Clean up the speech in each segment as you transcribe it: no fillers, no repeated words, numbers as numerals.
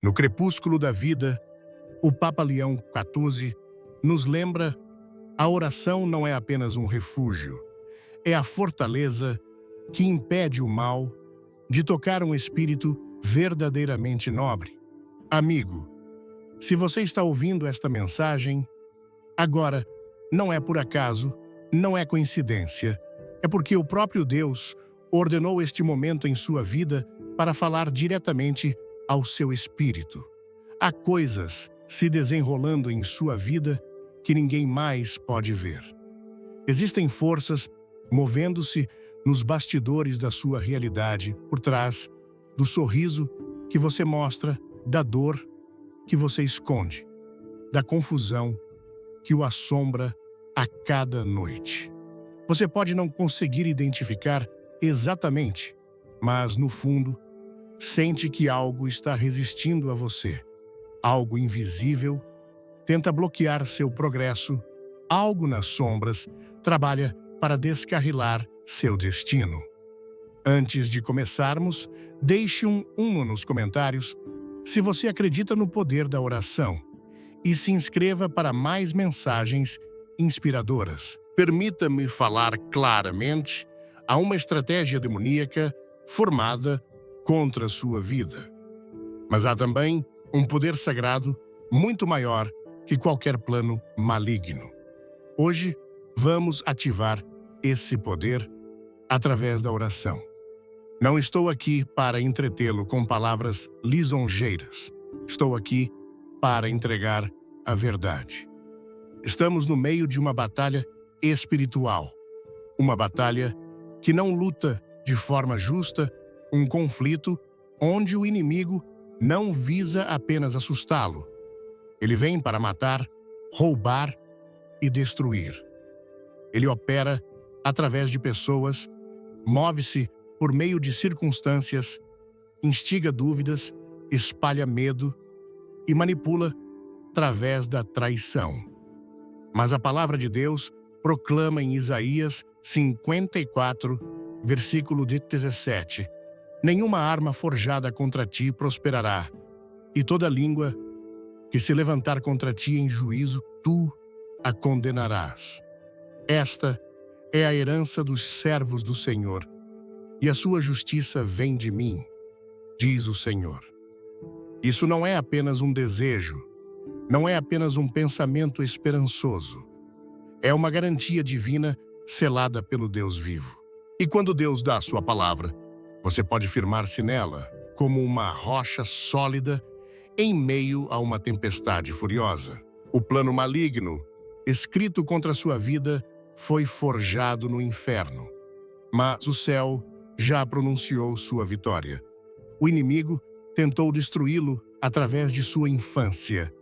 No crepúsculo da vida, o Papa Leão XIV nos lembra: a oração não é apenas um refúgio, é a fortaleza que impede o mal de tocar um espírito verdadeiramente nobre. Amigo, se você está ouvindo esta mensagem agora, não é por acaso, não é coincidência, é porque o próprio Deus ordenou este momento em sua vida para falar diretamente ao seu espírito. Há coisas se desenrolando em sua vida que ninguém mais pode ver. Existem forças movendo-se nos bastidores da sua realidade, por trás do sorriso que você mostra, da dor que você esconde, da confusão que o assombra a cada noite. Você pode não conseguir identificar exatamente, mas no fundo, sente que algo está resistindo a você. Algo invisível tenta bloquear seu progresso, algo nas sombras trabalha para descarrilar seu destino. Antes de começarmos, deixe um nos comentários se você acredita no poder da oração e se inscreva para mais mensagens inspiradoras. Permita-me falar claramente: há uma estratégia demoníaca formada contra a sua vida. Mas há também um poder sagrado muito maior que qualquer plano maligno. Hoje, vamos ativar esse poder através da oração. Não estou aqui para entretê-lo com palavras lisonjeiras. Estou aqui para entregar a verdade. Estamos no meio de uma batalha espiritual. Uma batalha que não luta de forma justa, um conflito onde o inimigo não visa apenas assustá-lo. Ele vem para matar, roubar e destruir. Ele opera através de pessoas, move-se por meio de circunstâncias, instiga dúvidas, espalha medo e manipula através da traição. Mas a palavra de Deus proclama em Isaías 54, versículo 17: nenhuma arma forjada contra ti prosperará, e toda língua que se levantar contra ti em juízo, tu a condenarás. Esta é a herança dos servos do Senhor, e a sua justiça vem de mim, diz o Senhor. Isso não é apenas um desejo, não é apenas um pensamento esperançoso. É uma garantia divina selada pelo Deus vivo. E quando Deus dá a sua palavra, você pode firmar-se nela como uma rocha sólida em meio a uma tempestade furiosa. O plano maligno, escrito contra a sua vida, foi forjado no inferno. Mas o céu já pronunciou sua vitória. O inimigo tentou destruí-lo através de sua infância.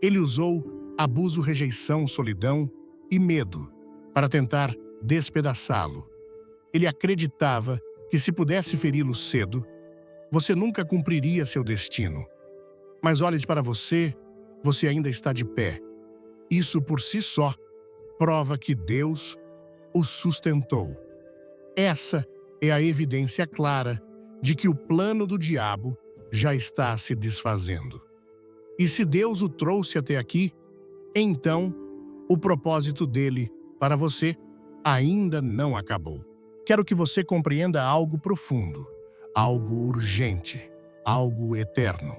Ele usou abuso, rejeição, solidão e medo para tentar despedaçá-lo. Ele acreditava que se pudesse feri-lo cedo, você nunca cumpriria seu destino. Mas olhe para você, você ainda está de pé. Isso por si só prova que Deus o sustentou. Essa é a evidência clara de que o plano do diabo já está se desfazendo. E se Deus o trouxe até aqui, então o propósito dele para você ainda não acabou. Quero que você compreenda algo profundo, algo urgente, algo eterno.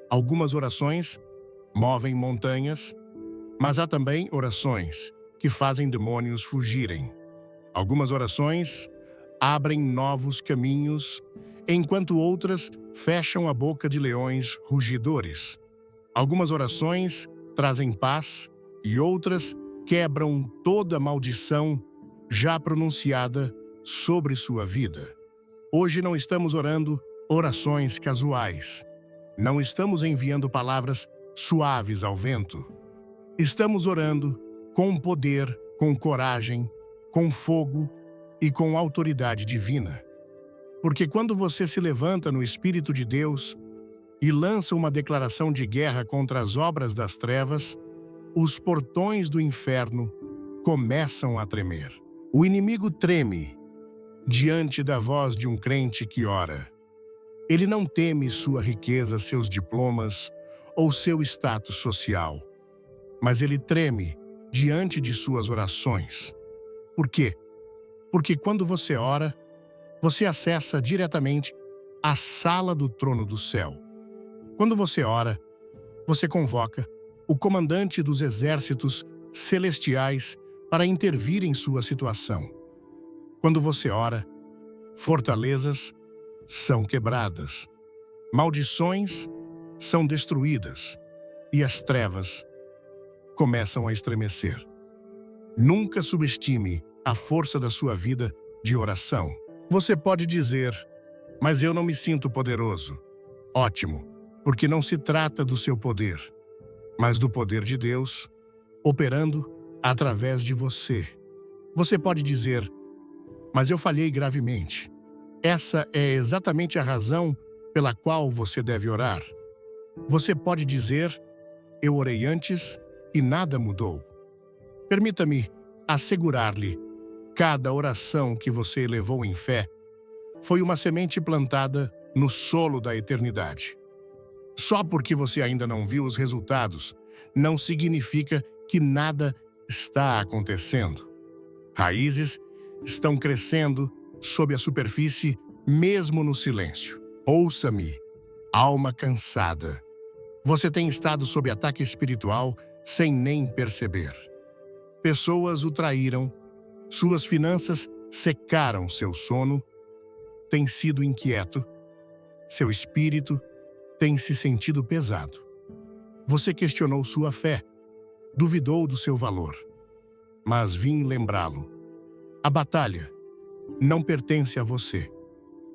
Algumas orações movem montanhas, mas há também orações que fazem demônios fugirem. Algumas orações abrem novos caminhos, enquanto outras fecham a boca de leões rugidores. Algumas orações trazem paz e outras quebram toda maldição já pronunciada sobre sua vida. Hoje não estamos orando orações casuais. Não estamos enviando palavras suaves ao vento. Estamos orando com poder, com coragem, com fogo e com autoridade divina. Porque quando você se levanta no Espírito de Deus e lança uma declaração de guerra contra as obras das trevas, os portões do inferno começam a tremer. O inimigo treme diante da voz de um crente que ora. Ele não teme sua riqueza, seus diplomas ou seu status social, mas ele treme diante de suas orações. Por quê? Porque quando você ora, você acessa diretamente a sala do trono do céu. Quando você ora, você convoca o comandante dos exércitos celestiais para intervir em sua situação. Quando você ora, fortalezas são quebradas, maldições são destruídas e as trevas começam a estremecer. Nunca subestime a força da sua vida de oração. Você pode dizer, mas eu não me sinto poderoso. Ótimo, porque não se trata do seu poder, mas do poder de Deus operando através de você. Você pode dizer, mas eu falhei gravemente. Essa é exatamente a razão pela qual você deve orar. Você pode dizer, eu orei antes e nada mudou. Permita-me assegurar-lhe, cada oração que você elevou em fé foi uma semente plantada no solo da eternidade. Só porque você ainda não viu os resultados, não significa que nada está acontecendo. Raízes estão crescendo sob a superfície, mesmo no silêncio. Ouça-me, alma cansada. Você tem estado sob ataque espiritual sem nem perceber. Pessoas o traíram, suas finanças secaram seu sono, tem sido inquieto, seu espírito tem se sentido pesado. Você questionou sua fé, duvidou do seu valor. Mas vim lembrá-lo. A batalha não pertence a você,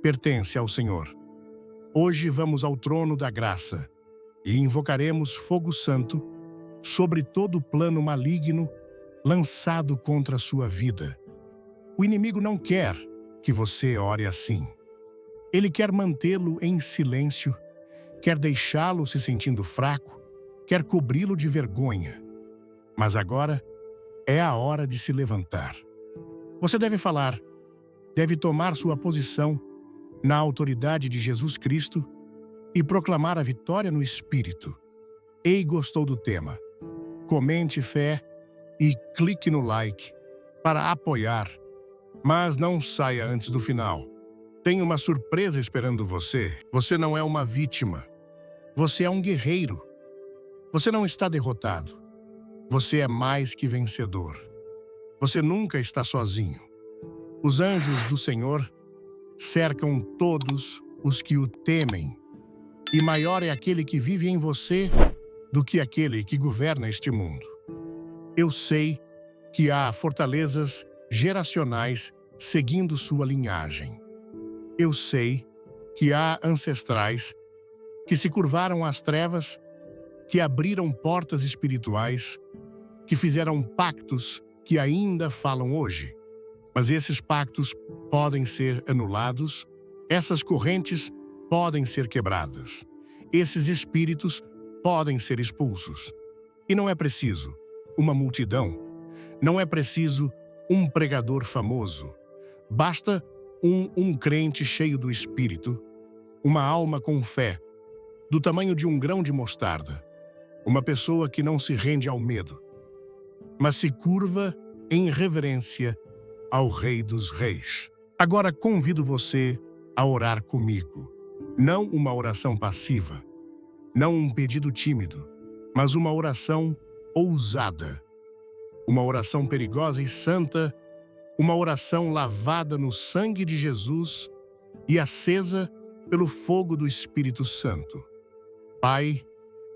pertence ao Senhor. Hoje vamos ao trono da graça e invocaremos fogo santo sobre todo plano maligno lançado contra a sua vida. O inimigo não quer que você ore assim. Ele quer mantê-lo em silêncio, quer deixá-lo se sentindo fraco, quer cobri-lo de vergonha. Mas agora é a hora de se levantar. Você deve falar, deve tomar sua posição na autoridade de Jesus Cristo e proclamar a vitória no Espírito. Ei, gostou do tema? Comente fé e clique no like para apoiar, mas não saia antes do final. Tem uma surpresa esperando você. Você não é uma vítima. Você é um guerreiro. Você não está derrotado. Você é mais que vencedor. Você nunca está sozinho. Os anjos do Senhor cercam todos os que o temem. E maior é aquele que vive em você do que aquele que governa este mundo. Eu sei que há fortalezas geracionais seguindo sua linhagem. Eu sei que há ancestrais que se curvaram às trevas, que abriram portas espirituais, que fizeram pactos que ainda falam hoje. Mas esses pactos podem ser anulados, essas correntes podem ser quebradas, esses espíritos podem ser expulsos. E não é preciso uma multidão, não é preciso um pregador famoso. Basta um crente cheio do Espírito, uma alma com fé, do tamanho de um grão de mostarda, uma pessoa que não se rende ao medo, mas se curva em reverência ao Rei dos Reis. Agora convido você a orar comigo. Não uma oração passiva, não um pedido tímido, mas uma oração ousada. Uma oração perigosa e santa, uma oração lavada no sangue de Jesus e acesa pelo fogo do Espírito Santo. Pai,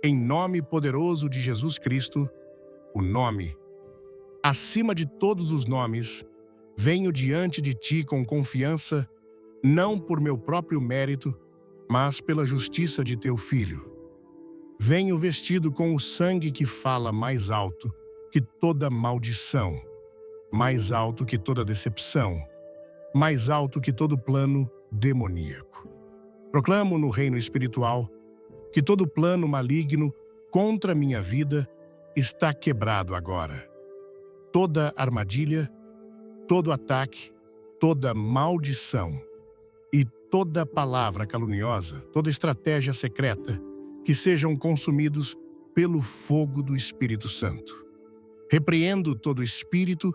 em nome poderoso de Jesus Cristo, o nome, acima de todos os nomes, venho diante de Ti com confiança, não por meu próprio mérito, mas pela justiça de Teu Filho. Venho vestido com o sangue que fala mais alto que toda maldição, mais alto que toda decepção, mais alto que todo plano demoníaco. Proclamo no reino espiritual que todo plano maligno contra minha vida está quebrado agora. Toda armadilha, todo ataque, toda maldição e toda palavra caluniosa, toda estratégia secreta, que sejam consumidos pelo fogo do Espírito Santo. Repreendo todo espírito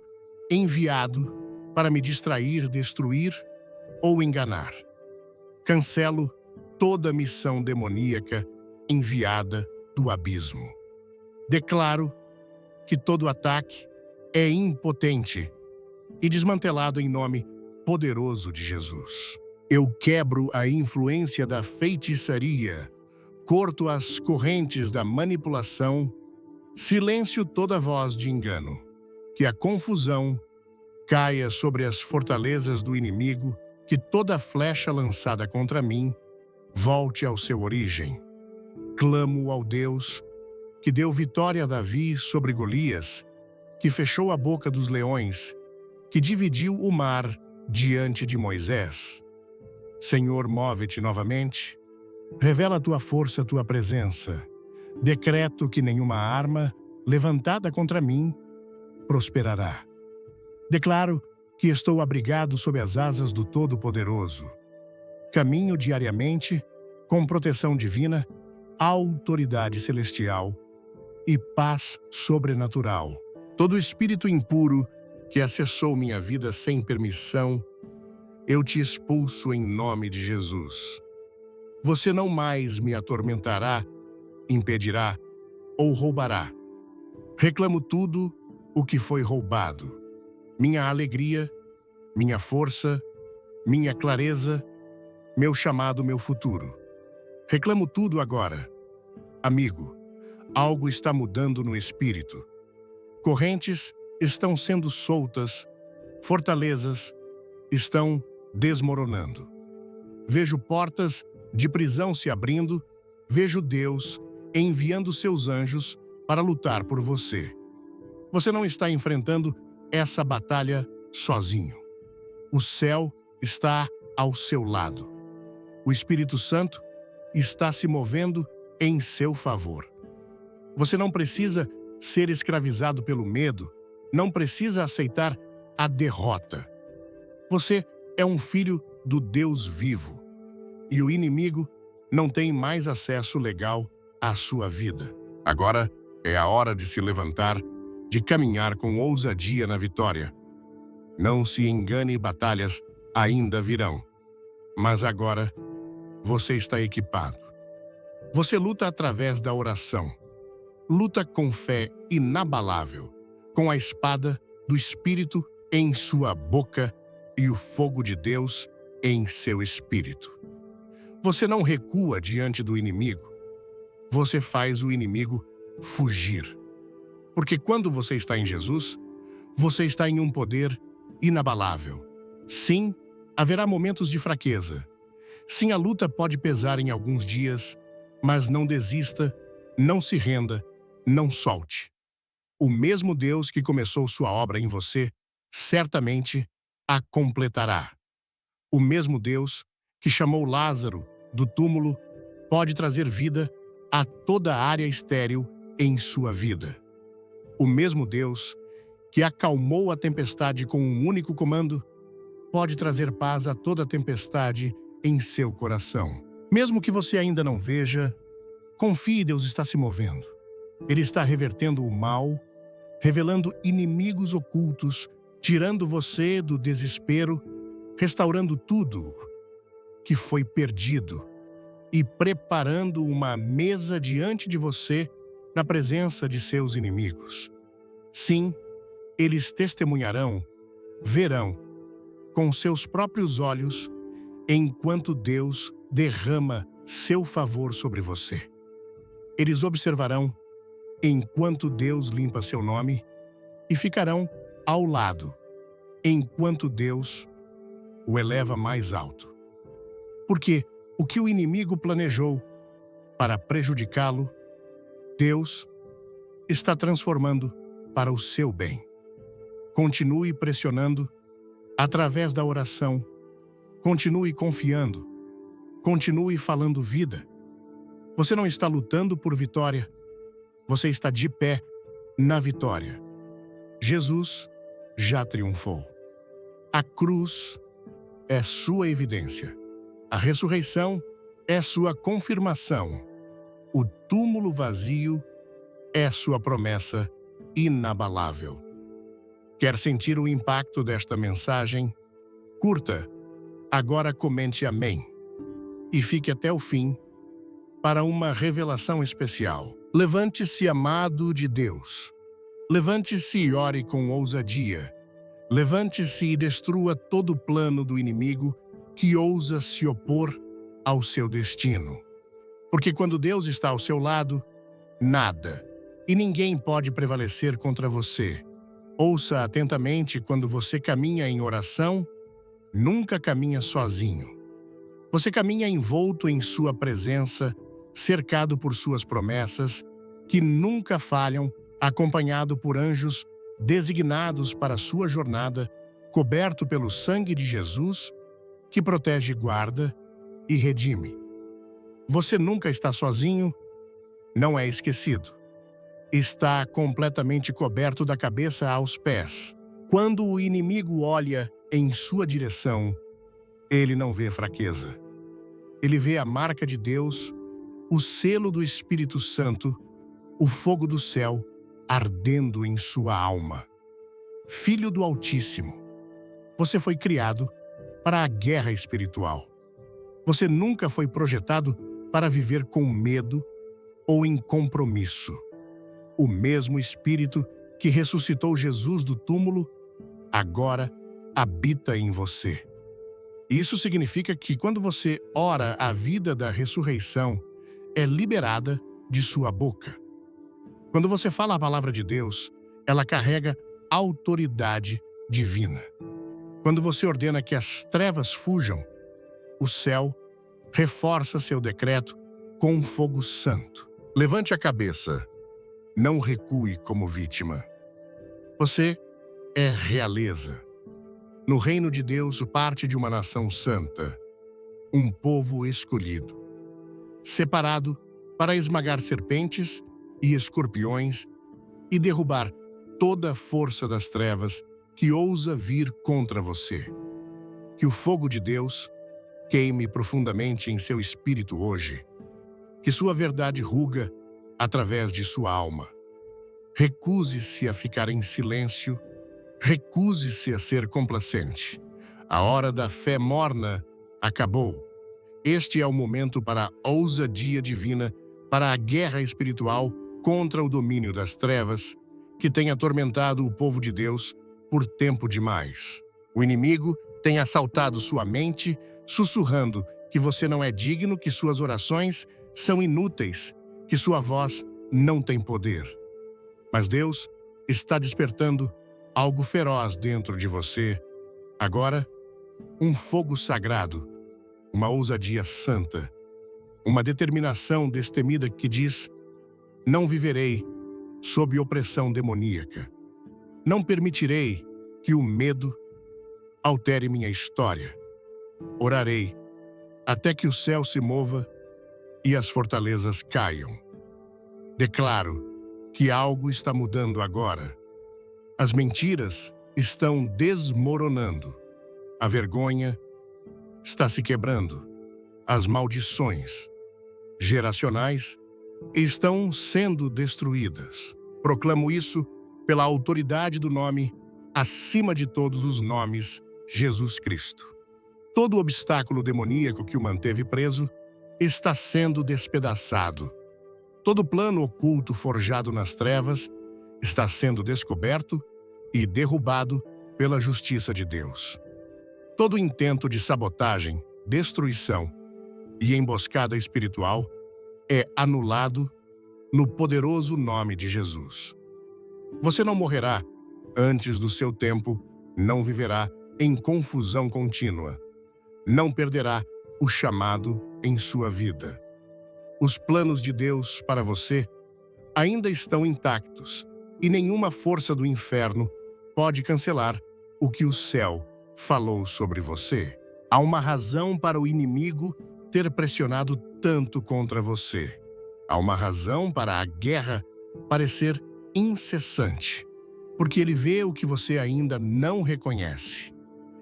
enviado para me distrair, destruir ou enganar. Cancelo toda missão demoníaca enviada do abismo. Declaro que todo ataque é impotente e desmantelado em nome poderoso de Jesus. Eu quebro a influência da feitiçaria, corto as correntes da manipulação, silêncio toda voz de engano, que a confusão caia sobre as fortalezas do inimigo, que toda flecha lançada contra mim volte ao seu origem. Clamo ao Deus que deu vitória a Davi sobre Golias, que fechou a boca dos leões, que dividiu o mar diante de Moisés. Senhor, move-te novamente, revela a tua força, a tua presença. Decreto que nenhuma arma levantada contra mim prosperará. Declaro que estou abrigado sob as asas do Todo-Poderoso. Caminho diariamente com proteção divina, autoridade celestial e paz sobrenatural. Todo espírito impuro que acessou minha vida sem permissão, eu te expulso em nome de Jesus. Você não mais me atormentará, impedirá ou roubará. Reclamo tudo o que foi roubado. Minha alegria, minha força, minha clareza, meu chamado, meu futuro. Reclamo tudo agora. Amigo, algo está mudando no espírito. Correntes estão sendo soltas, fortalezas estão desmoronando. Vejo portas de prisão se abrindo, vejo Deus enviando seus anjos para lutar por você. Você não está enfrentando essa batalha sozinho. O céu está ao seu lado. O Espírito Santo está se movendo em seu favor. Você não precisa ser escravizado pelo medo, não precisa aceitar a derrota. Você é um filho do Deus vivo, e o inimigo não tem mais acesso legal à sua vida. Agora é a hora de se levantar, de caminhar com ousadia na vitória. Não se engane, batalhas ainda virão. Mas agora você está equipado. Você luta através da oração. Luta com fé inabalável, com a espada do Espírito em sua boca e o fogo de Deus em seu espírito. Você não recua diante do inimigo. Você faz o inimigo fugir. Porque quando você está em Jesus, você está em um poder inabalável. Sim, haverá momentos de fraqueza. Sim, a luta pode pesar em alguns dias, mas não desista, não se renda, não solte. O mesmo Deus que começou sua obra em você, certamente a completará. O mesmo Deus que chamou Lázaro do túmulo pode trazer vida a toda a área estéril em sua vida. O mesmo Deus que acalmou a tempestade com um único comando pode trazer paz a toda a tempestade em seu coração. Mesmo que você ainda não veja, confie, Deus está se movendo. Ele está revertendo o mal, revelando inimigos ocultos, tirando você do desespero, restaurando tudo que foi perdido e preparando uma mesa diante de você na presença de seus inimigos. Sim, eles testemunharão, verão, com seus próprios olhos, enquanto Deus derrama seu favor sobre você. Eles observarão enquanto Deus limpa seu nome e ficarão ao lado, enquanto Deus o eleva mais alto. Porque o que o inimigo planejou para prejudicá-lo, Deus está transformando para o seu bem. Continue pressionando através da oração. Continue confiando. Continue falando vida. Você não está lutando por vitória. Você está de pé na vitória. Jesus já triunfou. A cruz é sua evidência. A ressurreição é sua confirmação. O túmulo vazio é sua promessa inabalável. Quer sentir o impacto desta mensagem? Curta, agora comente amém. E fique até o fim para uma revelação especial. Levante-se, amado de Deus. Levante-se e ore com ousadia. Levante-se e destrua todo o plano do inimigo que ousa se opor ao seu destino. Porque quando Deus está ao seu lado, nada e ninguém pode prevalecer contra você. Ouça atentamente: quando você caminha em oração, nunca caminha sozinho. Você caminha envolto em sua presença, cercado por suas promessas, que nunca falham, acompanhado por anjos designados para sua jornada, coberto pelo sangue de Jesus, que protege, guarda e redime. Você nunca está sozinho, não é esquecido. Está completamente coberto da cabeça aos pés. Quando o inimigo olha em sua direção, ele não vê fraqueza. Ele vê a marca de Deus, o selo do Espírito Santo, o fogo do céu ardendo em sua alma. Filho do Altíssimo, você foi criado para a guerra espiritual. Você nunca foi projetado para viver com medo ou em compromisso. O mesmo Espírito que ressuscitou Jesus do túmulo agora habita em você. Isso significa que quando você ora, a vida da ressurreição é liberada de sua boca. Quando você fala a palavra de Deus, ela carrega autoridade divina. Quando você ordena que as trevas fujam, o céu reforça seu decreto com um fogo santo. Levante a cabeça. Não recue como vítima. Você é realeza. No reino de Deus, parte de uma nação santa, um povo escolhido, separado para esmagar serpentes e escorpiões e derrubar toda a força das trevas que ousa vir contra você. Que o fogo de Deus queime profundamente em seu espírito hoje. Que sua verdade ruga através de sua alma. Recuse-se a ficar em silêncio. Recuse-se a ser complacente. A hora da fé morna acabou. Este é o momento para a ousadia divina, para a guerra espiritual contra o domínio das trevas, que tem atormentado o povo de Deus por tempo demais. O inimigo tem assaltado sua mente, sussurrando que você não é digno, que suas orações são inúteis, que sua voz não tem poder. Mas Deus está despertando algo feroz dentro de você. Agora, um fogo sagrado, uma ousadia santa, uma determinação destemida que diz: não viverei sob opressão demoníaca. Não permitirei que o medo altere minha história. Orarei até que o céu se mova e as fortalezas caiam. Declaro que algo está mudando agora. As mentiras estão desmoronando. A vergonha está se quebrando. As maldições geracionais estão sendo destruídas. Proclamo isso pela autoridade do nome acima de todos os nomes, Jesus Cristo. Todo obstáculo demoníaco que o manteve preso está sendo despedaçado. Todo plano oculto forjado nas trevas está sendo descoberto e derrubado pela justiça de Deus. Todo intento de sabotagem, destruição e emboscada espiritual é anulado no poderoso nome de Jesus. Você não morrerá antes do seu tempo, não viverá em confusão contínua, não perderá o chamado em sua vida. Os planos de Deus para você ainda estão intactos e nenhuma força do inferno pode cancelar o que o céu falou sobre você. Há uma razão para o inimigo ter pressionado tanto contra você. Há uma razão para a guerra parecer incessante, porque ele vê o que você ainda não reconhece.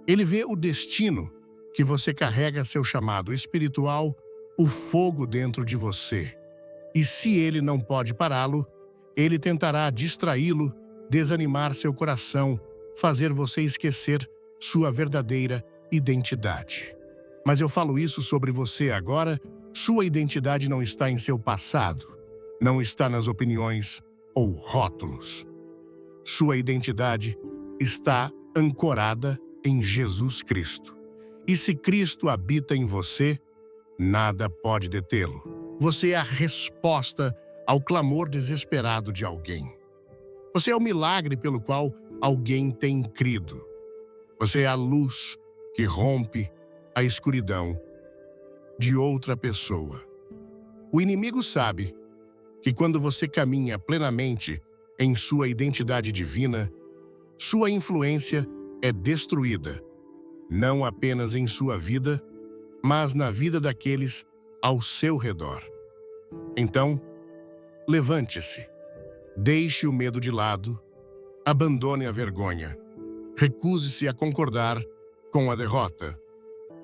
Ele vê o destino que você carrega seu chamado espiritual, o fogo dentro de você. E se ele não pode pará-lo, ele tentará distraí-lo, desanimar seu coração, fazer você esquecer sua verdadeira identidade. Mas eu falo isso sobre você agora. Sua identidade não está em seu passado, não está nas opiniões ou rótulos. Sua identidade está ancorada em Jesus Cristo. E se Cristo habita em você, nada pode detê-lo. Você é a resposta ao clamor desesperado de alguém. Você é o milagre pelo qual alguém tem crido. Você é a luz que rompe a escuridão de outra pessoa. O inimigo sabe que quando você caminha plenamente em sua identidade divina, sua influência é destruída, não apenas em sua vida, mas na vida daqueles ao seu redor. Então, levante-se, deixe o medo de lado, abandone a vergonha, recuse-se a concordar com a derrota.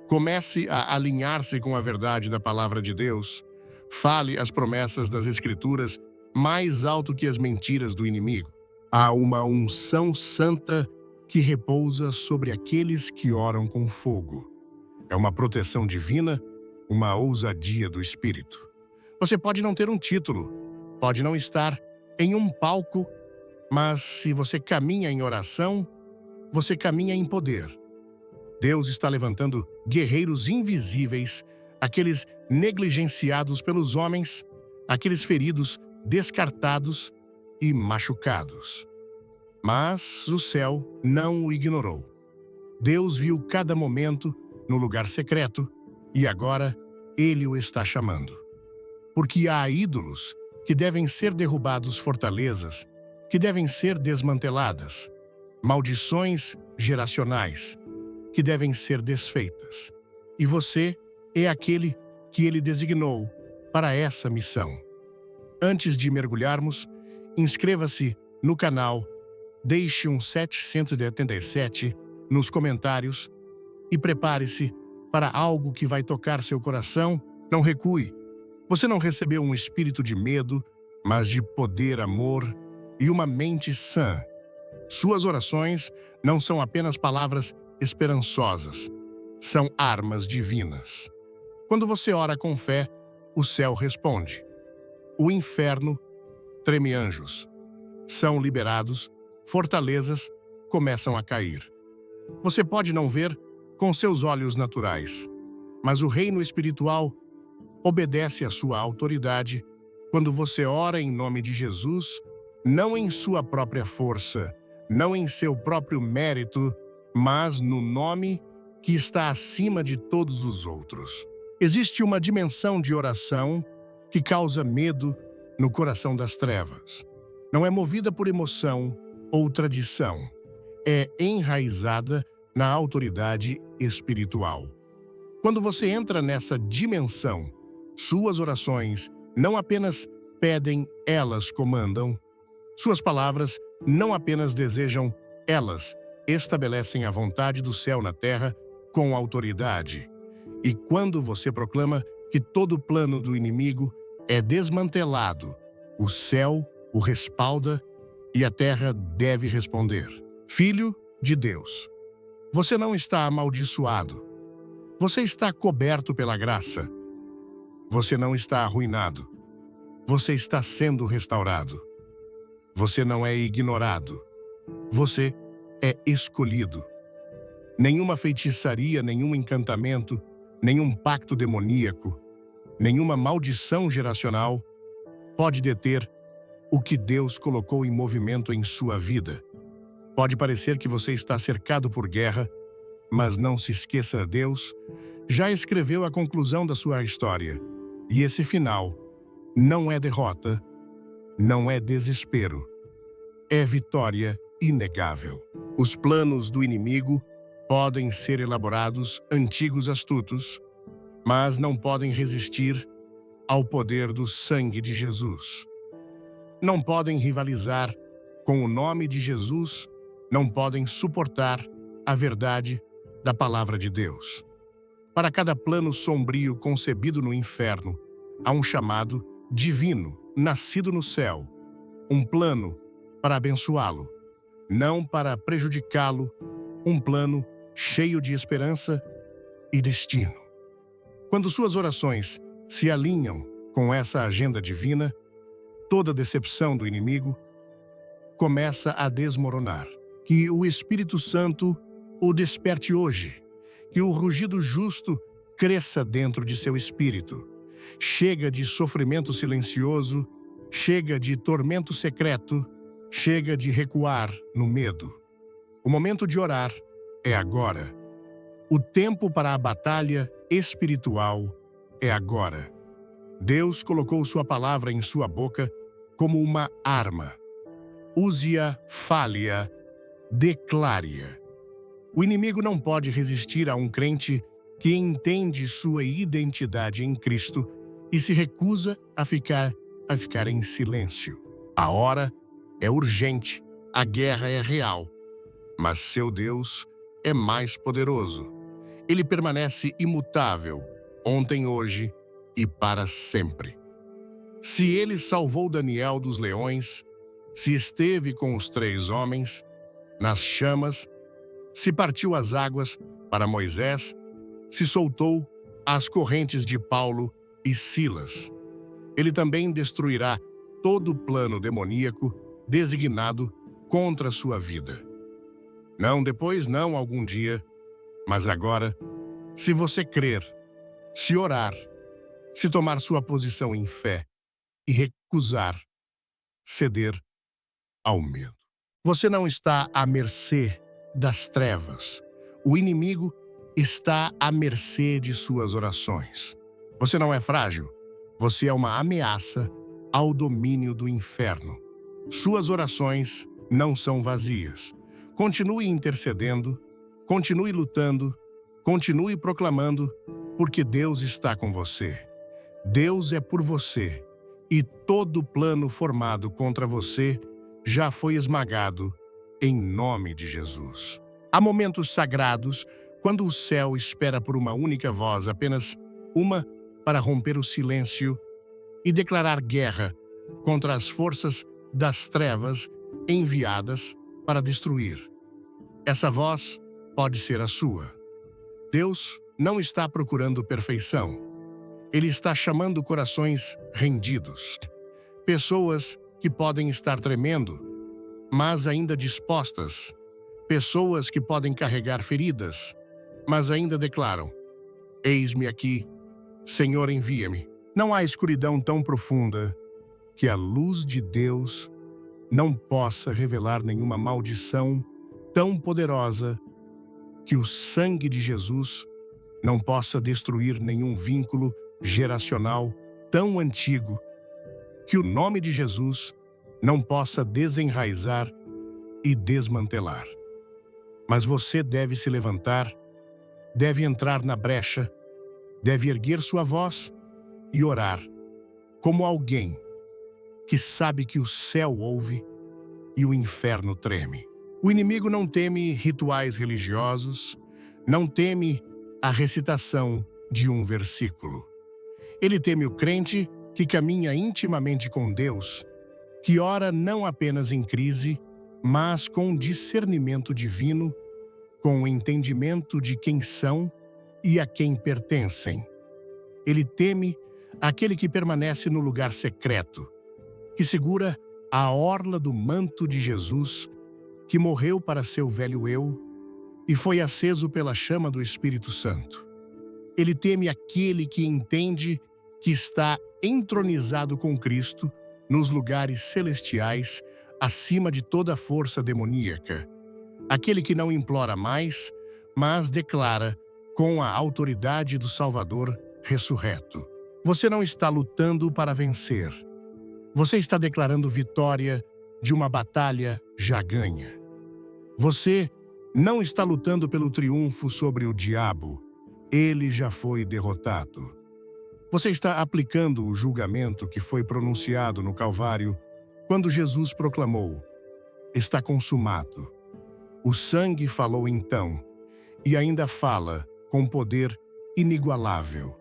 Comece a alinhar-se com a verdade da palavra de Deus. Fale as promessas das Escrituras mais alto que as mentiras do inimigo. Há uma unção santa que repousa sobre aqueles que oram com fogo. É uma proteção divina, uma ousadia do Espírito. Você pode não ter um título, pode não estar em um palco, mas se você caminha em oração, você caminha em poder. Deus está levantando guerreiros invisíveis, aqueles negligenciados pelos homens, aqueles feridos, descartados e machucados. Mas o céu não o ignorou. Deus viu cada momento no lugar secreto e agora Ele o está chamando. Porque há ídolos que devem ser derrubados, fortalezas que devem ser desmanteladas, maldições geracionais que devem ser desfeitas. E você é aquele que Ele designou para essa missão. Antes de mergulharmos, inscreva-se no canal, deixe um 787 nos comentários e prepare-se para algo que vai tocar seu coração. Não recue. Você não recebeu um espírito de medo, mas de poder, amor e uma mente sã. Suas orações não são apenas palavras esperançosas, são armas divinas. Quando você ora com fé, o céu responde. O inferno treme, anjos são liberados, fortalezas começam a cair. Você pode não ver com seus olhos naturais, mas o reino espiritual obedece à sua autoridade quando você ora em nome de Jesus, não em sua própria força, não em seu próprio mérito, mas no nome que está acima de todos os outros. Existe uma dimensão de oração que causa medo no coração das trevas. Não é movida por emoção ou tradição. É enraizada na autoridade espiritual. Quando você entra nessa dimensão, suas orações não apenas pedem, elas comandam. Suas palavras não apenas desejam, elas estabelecem a vontade do céu na terra com autoridade. E quando você proclama que todo o plano do inimigo é desmantelado, o céu o respalda e a terra deve responder. Filho de Deus, você não está amaldiçoado. Você está coberto pela graça. Você não está arruinado. Você está sendo restaurado. Você não é ignorado. Você é escolhido. Nenhuma feitiçaria, nenhum encantamento, nenhum pacto demoníaco, nenhuma maldição geracional pode deter o que Deus colocou em movimento em sua vida. Pode parecer que você está cercado por guerra, mas não se esqueça, Deus já escreveu a conclusão da sua história. E esse final não é derrota, não é desespero, é vitória inegável. Os planos do inimigo podem ser elaborados, antigos, astutos, mas não podem resistir ao poder do sangue de Jesus. Não podem rivalizar com o nome de Jesus, não podem suportar a verdade da palavra de Deus. Para cada plano sombrio concebido no inferno, há um chamado divino, nascido no céu. Um plano para abençoá-lo, não para prejudicá-lo. Um plano cheio de esperança e destino. Quando suas orações se alinham com essa agenda divina, toda decepção do inimigo começa a desmoronar. Que o Espírito Santo o desperte hoje. Que o rugido justo cresça dentro de seu espírito. Chega de sofrimento silencioso, chega de tormento secreto, chega de recuar no medo. O momento de orar é agora. O tempo para a batalha espiritual é agora. Deus colocou sua palavra em sua boca como uma arma. Use-a, fale-a, declare-a. O inimigo não pode resistir a um crente que entende sua identidade em Cristo e se recusa a ficar em silêncio. A hora é urgente, a guerra é real, mas seu Deus é mais poderoso. Ele permanece imutável, ontem, hoje e para sempre. Se ele salvou Daniel dos leões, se esteve com os 3 homens nas chamas, se partiu as águas para Moisés, se soltou as correntes de Paulo e Silas, ele também destruirá todo o plano demoníaco designado contra sua vida. Não depois, não algum dia, mas agora, se você crer, se orar, se tomar sua posição em fé e recusar ceder ao medo. Você não está à mercê das trevas. O inimigo está à mercê de suas orações. Você não é frágil. Você é uma ameaça ao domínio do inferno. Suas orações não são vazias. Continue intercedendo, continue lutando, continue proclamando, porque Deus está com você. Deus é por você, e todo plano formado contra você já foi esmagado em nome de Jesus. Há momentos sagrados quando o céu espera por uma única voz, apenas uma, para romper o silêncio e declarar guerra contra as forças das trevas enviadas para destruir. Essa voz pode ser a sua. Deus não está procurando perfeição. Ele está chamando corações rendidos. Pessoas que podem estar tremendo, mas ainda dispostas. Pessoas que podem carregar feridas, mas ainda declaram: eis-me aqui, Senhor, envia-me. Não há escuridão tão profunda que a luz de Deus não possa revelar nenhuma maldição tão poderosa que o sangue de Jesus não possa destruir nenhum vínculo geracional tão antigo que o nome de Jesus não possa desenraizar e desmantelar. Mas você deve se levantar, deve entrar na brecha, deve erguer sua voz e orar como alguém que sabe que o céu ouve e o inferno treme. O inimigo não teme rituais religiosos, não teme a recitação de um versículo. Ele teme o crente que caminha intimamente com Deus, que ora não apenas em crise, mas com discernimento divino, com o entendimento de quem são e a quem pertencem. Ele teme aquele que permanece no lugar secreto, que segura a orla do manto de Jesus, que morreu para seu velho eu e foi aceso pela chama do Espírito Santo. Ele teme aquele que entende que está entronizado com Cristo nos lugares celestiais, acima de toda força demoníaca. Aquele que não implora mais, mas declara com a autoridade do Salvador ressurreto. Você não está lutando para vencer. Você está declarando vitória de uma batalha já ganha. Você não está lutando pelo triunfo sobre o diabo. Ele já foi derrotado. Você está aplicando o julgamento que foi pronunciado no Calvário quando Jesus proclamou: está consumado. O sangue falou então, e ainda fala com poder inigualável.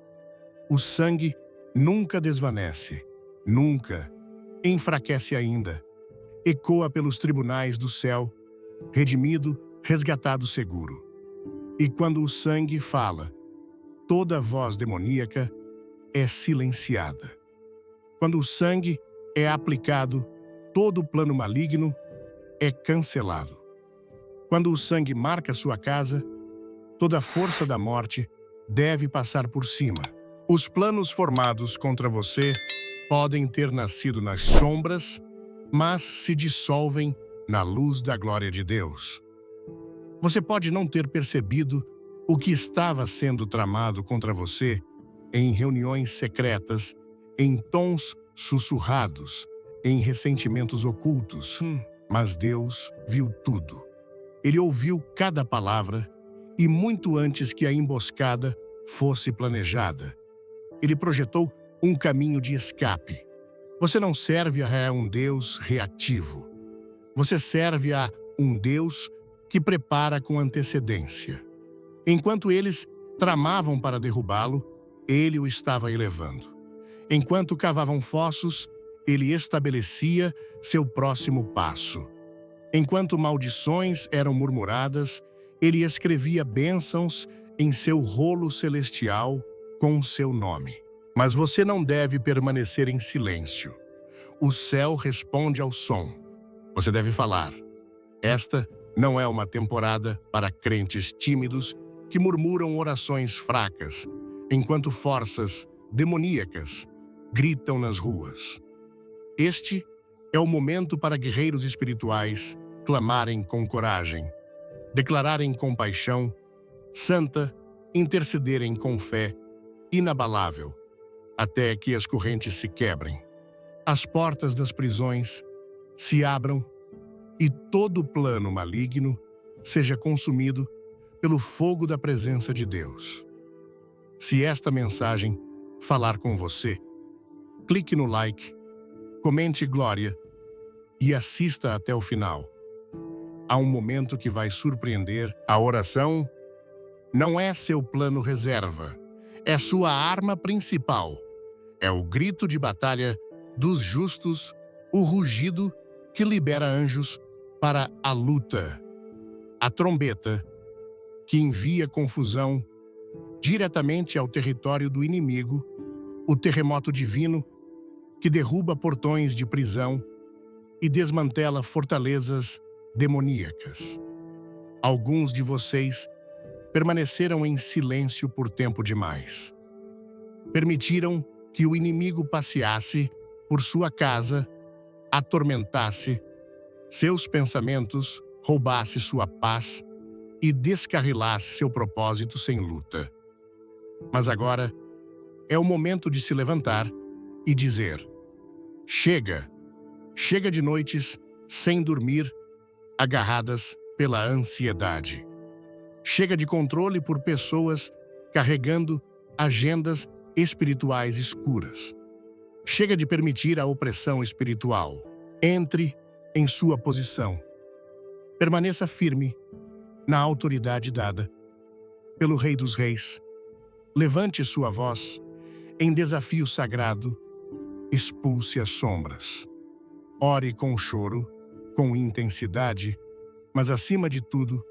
O sangue nunca desvanece, nunca enfraquece ainda. Ecoa pelos tribunais do céu, redimido, resgatado seguro. E quando o sangue fala, toda voz demoníaca é silenciada. Quando o sangue é aplicado, todo plano maligno é cancelado. Quando o sangue marca sua casa, toda a força da morte deve passar por cima. Os planos formados contra você podem ter nascido nas sombras, mas se dissolvem na luz da glória de Deus. Você pode não ter percebido o que estava sendo tramado contra você em reuniões secretas, em tons sussurrados, em ressentimentos ocultos, mas Deus viu tudo. Ele ouviu cada palavra e muito antes que a emboscada fosse planejada, ele projetou um caminho de escape. Você não serve a um Deus reativo. Você serve a um Deus que prepara com antecedência. Enquanto eles tramavam para derrubá-lo, ele o estava elevando. Enquanto cavavam fossos, ele estabelecia seu próximo passo. Enquanto maldições eram murmuradas, ele escrevia bênçãos em seu rolo celestial com seu nome. Mas você não deve permanecer em silêncio. O céu responde ao som. Você deve falar. Esta não é uma temporada para crentes tímidos que murmuram orações fracas, enquanto forças demoníacas gritam nas ruas. Este é o momento para guerreiros espirituais clamarem com coragem, declararem compaixão santa, intercederem com fé inabalável, até que as correntes se quebrem, as portas das prisões se abram e todo plano maligno seja consumido pelo fogo da presença de Deus. Se esta mensagem falar com você, clique no like, comente glória e assista até o final. Há um momento que vai surpreender. A oração não é seu plano reserva, é sua arma principal. É o grito de batalha dos justos, o rugido que libera anjos para a luta, a trombeta que envia confusão diretamente ao território do inimigo, o terremoto divino que derruba portões de prisão e desmantela fortalezas demoníacas. Alguns de vocês permaneceram em silêncio por tempo demais. Permitiram que o inimigo passeasse por sua casa, atormentasse seus pensamentos, roubasse sua paz e descarrilasse seu propósito sem luta. Mas agora é o momento de se levantar e dizer: chega! Chega de noites sem dormir, agarradas pela ansiedade. Chega de controle por pessoas carregando agendas espirituais escuras. Chega de permitir a opressão espiritual. Entre em sua posição. Permaneça firme na autoridade dada pelo Rei dos Reis. Levante sua voz em desafio sagrado. Expulse as sombras. Ore com choro, com intensidade, mas acima de tudo,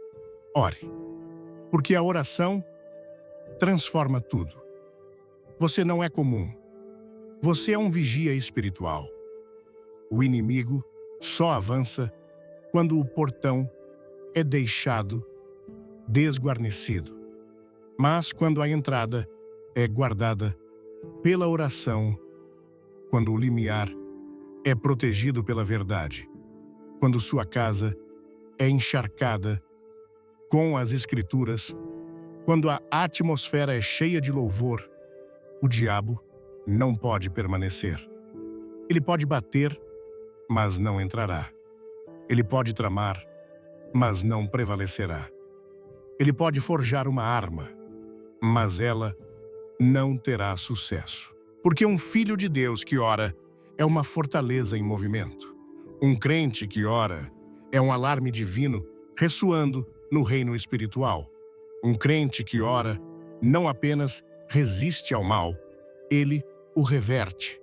ore. Porque a oração transforma tudo. Você não é comum. Você é um vigia espiritual. O inimigo só avança quando o portão é deixado desguarnecido. Mas quando a entrada é guardada pela oração, quando o limiar é protegido pela verdade, quando sua casa é encharcada com as Escrituras, quando a atmosfera é cheia de louvor, o diabo não pode permanecer. Ele pode bater, mas não entrará. Ele pode tramar, mas não prevalecerá. Ele pode forjar uma arma, mas ela não terá sucesso. Porque um filho de Deus que ora é uma fortaleza em movimento. Um crente que ora é um alarme divino ressoando no reino espiritual. Um crente que ora não apenas resiste ao mal, ele o reverte.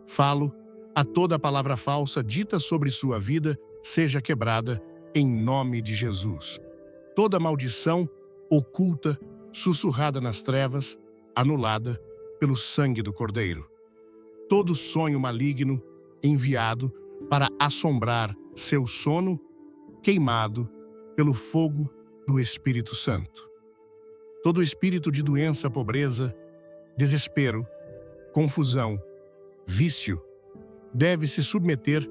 Falo, a toda palavra falsa dita sobre sua vida seja quebrada em nome de Jesus. Toda maldição oculta, sussurrada nas trevas, anulada pelo sangue do Cordeiro. Todo sonho maligno enviado para assombrar seu sono, queimado pelo fogo do Espírito Santo. Todo espírito de doença, pobreza, desespero, confusão, vício, deve se submeter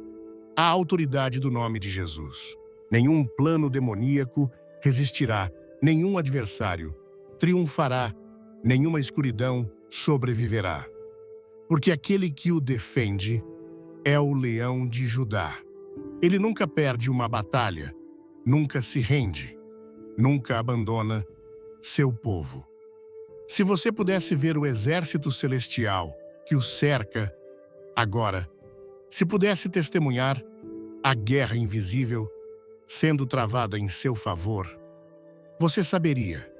à autoridade do nome de Jesus. Nenhum plano demoníaco resistirá, nenhum adversário triunfará, nenhuma escuridão sobreviverá. Porque aquele que o defende é o leão de Judá. Ele nunca perde uma batalha, nunca se rende, nunca abandona seu povo. Se você pudesse ver o exército celestial que o cerca agora, se pudesse testemunhar a guerra invisível sendo travada em seu favor, você saberia,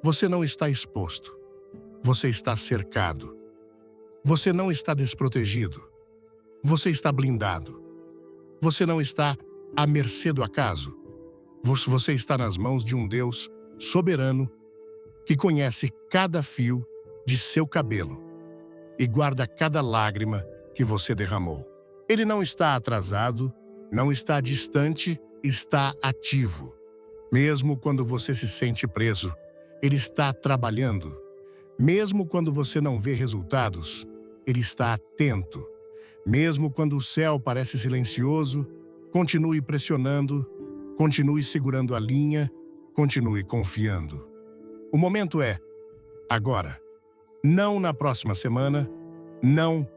você não está exposto, você está cercado, você não está desprotegido, você está blindado, você não está à mercê do acaso, você está nas mãos de um Deus soberano que conhece cada fio de seu cabelo e guarda cada lágrima que você derramou. Ele não está atrasado, não está distante, está ativo. Mesmo quando você se sente preso, ele está trabalhando. Mesmo quando você não vê resultados, ele está atento. Mesmo quando o céu parece silencioso, continue pressionando, continue segurando a linha, continue confiando. O momento é agora. Não na próxima semana, não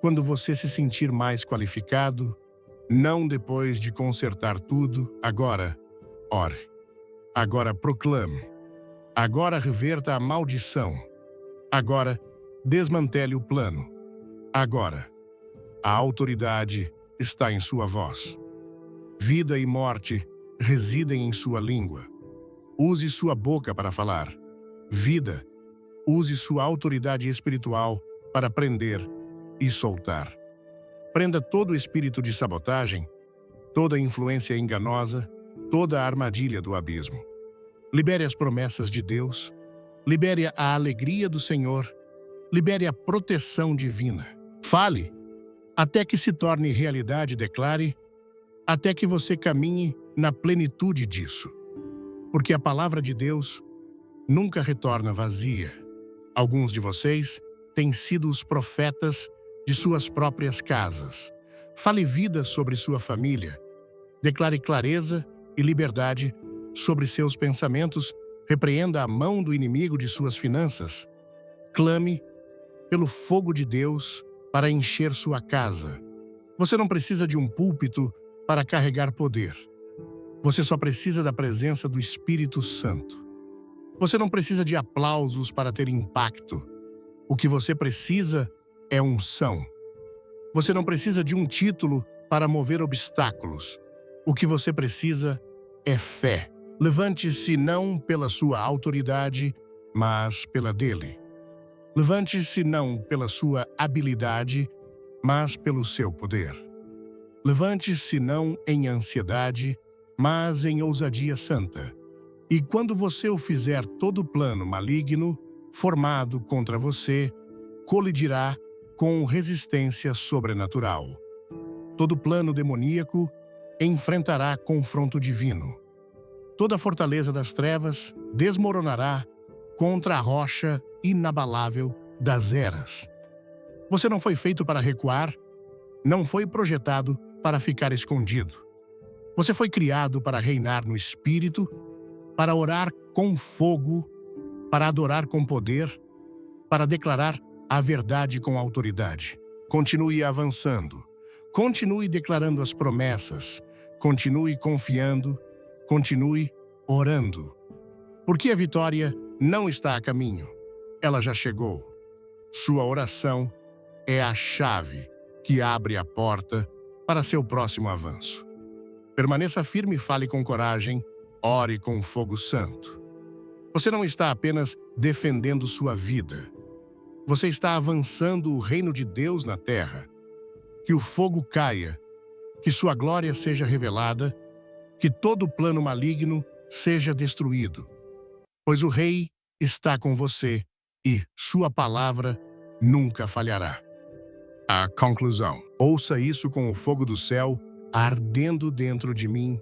quando você se sentir mais qualificado, não depois de consertar tudo. Agora, ore. Agora proclame. Agora reverta a maldição. Agora, desmantele o plano. Agora, a autoridade está em sua voz. Vida e morte residem em sua língua. Use sua boca para falar. Vida, use sua autoridade espiritual para prender e soltar. Prenda todo o espírito de sabotagem, toda influência enganosa, toda a armadilha do abismo. Libere as promessas de Deus, libere a alegria do Senhor, libere a proteção divina. Fale, até que se torne realidade, declare, até que você caminhe na plenitude disso. Porque a palavra de Deus nunca retorna vazia. Alguns de vocês têm sido os profetas de suas próprias casas. Fale vida sobre sua família. Declare clareza e liberdade sobre seus pensamentos. Repreenda a mão do inimigo de suas finanças. Clame pelo fogo de Deus para encher sua casa. Você não precisa de um púlpito para carregar poder. Você só precisa da presença do Espírito Santo. Você não precisa de aplausos para ter impacto. O que você precisa é unção. Você não precisa de um título para mover obstáculos. O que você precisa é fé. Levante-se não pela sua autoridade, mas pela dele. Levante-se não pela sua habilidade, mas pelo seu poder. Levante-se não em ansiedade, mas em ousadia santa. E quando você o fizer, todo plano maligno, formado contra você, colidirá com resistência sobrenatural. Todo plano demoníaco enfrentará confronto divino. Toda fortaleza das trevas desmoronará contra a rocha inabalável das eras. Você não foi feito para recuar, não foi projetado para ficar escondido. Você foi criado para reinar no Espírito, para orar com fogo, para adorar com poder, para declarar a verdade com autoridade. Continue avançando, continue declarando as promessas, continue confiando, continue orando. Porque a vitória não está a caminho, ela já chegou. Sua oração é a chave que abre a porta para seu próximo avanço. Permaneça firme e fale com coragem, ore com fogo santo. Você não está apenas defendendo sua vida. Você está avançando o reino de Deus na terra. Que o fogo caia, que sua glória seja revelada, que todo plano maligno seja destruído. Pois o Rei está com você e sua palavra nunca falhará. A conclusão. Ouça isso com o fogo do céu ardendo dentro de mim.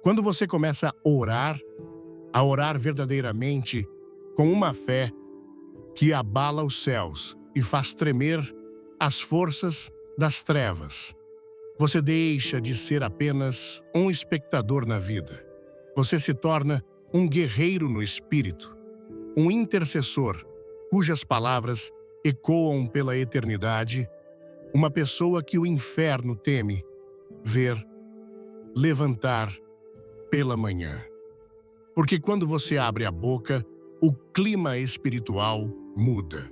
Quando você começa a orar verdadeiramente, com uma fé que abala os céus e faz tremer as forças das trevas, você deixa de ser apenas um espectador na vida. Você se torna um guerreiro no espírito, um intercessor cujas palavras ecoam pela eternidade, uma pessoa que o inferno teme ver levantar pela manhã. Porque quando você abre a boca, o clima espiritual muda.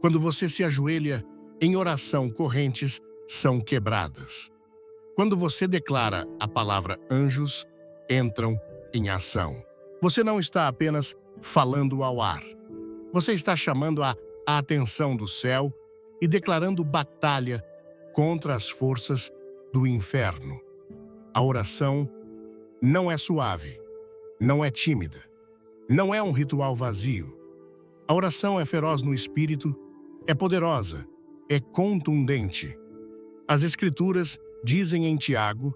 Quando você se ajoelha em oração, correntes são quebradas. Quando você declara a palavra, anjos entram em ação. Você não está apenas falando ao ar. Você está chamando a atenção do céu e declarando batalha contra as forças do inferno. A oração não é suave, não é tímida, não é um ritual vazio. A oração é feroz no espírito, é poderosa, é contundente. As Escrituras dizem em Tiago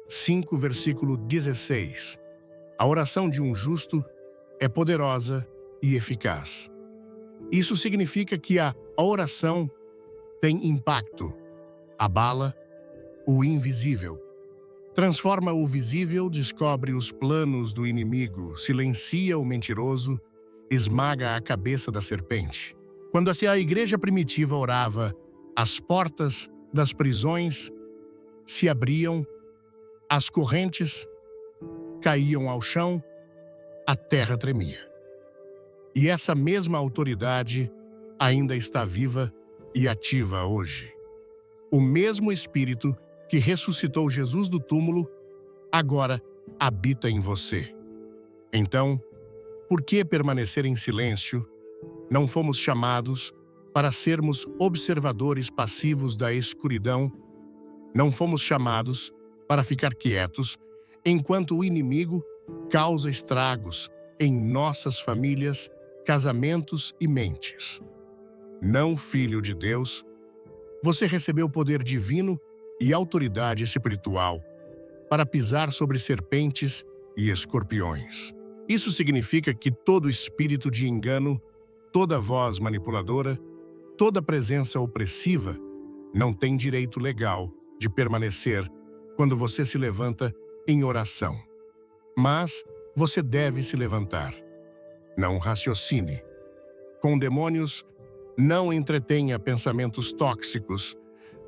5, versículo 16, a oração de um justo é poderosa e eficaz. Isso significa que a oração tem impacto, abala o invisível, transforma o visível, descobre os planos do inimigo, silencia o mentiroso, esmaga a cabeça da serpente. Quando a igreja primitiva orava, as portas das prisões se abriam, as correntes caíam ao chão, a terra tremia. E essa mesma autoridade ainda está viva e ativa hoje. O mesmo Espírito que ressuscitou Jesus do túmulo agora habita em você. Então, por que permanecer em silêncio? Não fomos chamados para sermos observadores passivos da escuridão. Não fomos chamados para ficar quietos enquanto o inimigo causa estragos em nossas famílias, casamentos e mentes. Não, filho de Deus, você recebeu poder divino e autoridade espiritual para pisar sobre serpentes e escorpiões. Isso significa que todo espírito de engano, toda voz manipuladora, toda presença opressiva não tem direito legal de permanecer quando você se levanta em oração. Mas você deve se levantar. Não raciocine. Com demônios, não entretenha pensamentos tóxicos.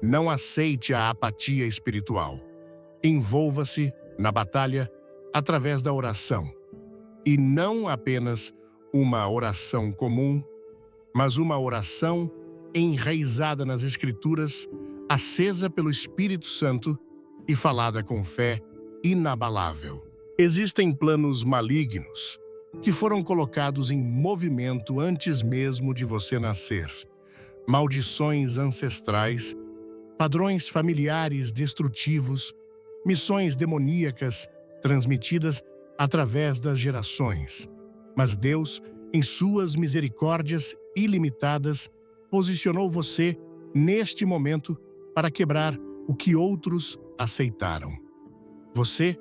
Não aceite a apatia espiritual. Envolva-se na batalha através da oração. E não apenas uma oração comum, mas uma oração enraizada nas Escrituras, acesa pelo Espírito Santo e falada com fé inabalável. Existem planos malignos que foram colocados em movimento antes mesmo de você nascer. Maldições ancestrais, padrões familiares destrutivos, missões demoníacas transmitidas através das gerações. Mas Deus, em suas misericórdias ilimitadas, posicionou você neste momento para quebrar o que outros aceitaram. Você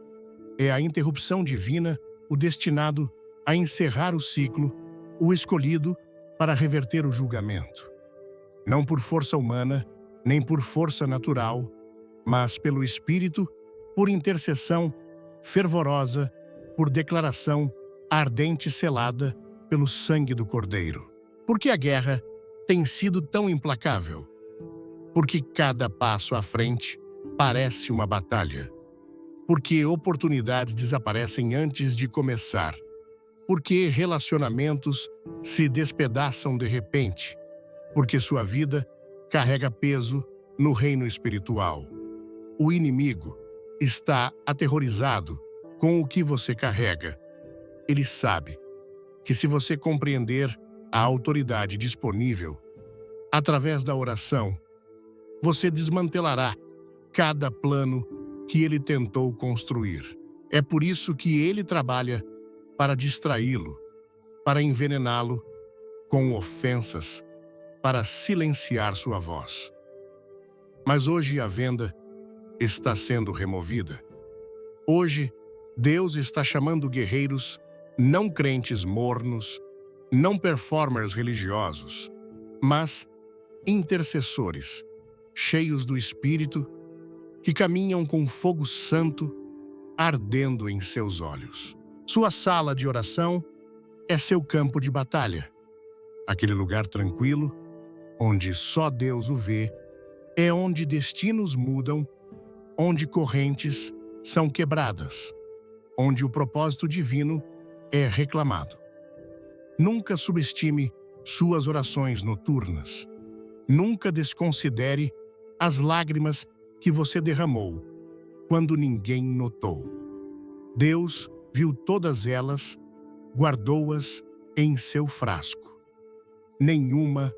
é a interrupção divina, o destinado a encerrar o ciclo, o escolhido para reverter o julgamento. Não por força humana, nem por força natural, mas pelo Espírito, por intercessão fervorosa, por declaração ardente selada pelo sangue do Cordeiro. Por que a guerra tem sido tão implacável? Porque cada passo à frente parece uma batalha. Porque oportunidades desaparecem antes de começar. Porque relacionamentos se despedaçam de repente. Porque sua vida carrega peso no reino espiritual. O inimigo está aterrorizado com o que você carrega. Ele sabe que, se você compreender a autoridade disponível através da oração, você desmantelará cada plano que ele tentou construir. É por isso que ele trabalha para distraí-lo, para envenená-lo com ofensas, para silenciar sua voz. Mas hoje a venda está sendo removida. Hoje, Deus está chamando guerreiros não crentes mornos, não performers religiosos, mas intercessores, cheios do Espírito, que caminham com fogo santo ardendo em seus olhos. Sua sala de oração é seu campo de batalha. Aquele lugar tranquilo, onde só Deus o vê, é onde destinos mudam, onde correntes são quebradas, onde o propósito divino é reclamado. Nunca subestime suas orações noturnas. Nunca desconsidere as lágrimas que você derramou quando ninguém notou. Deus viu todas elas, guardou-as em seu frasco. Nenhuma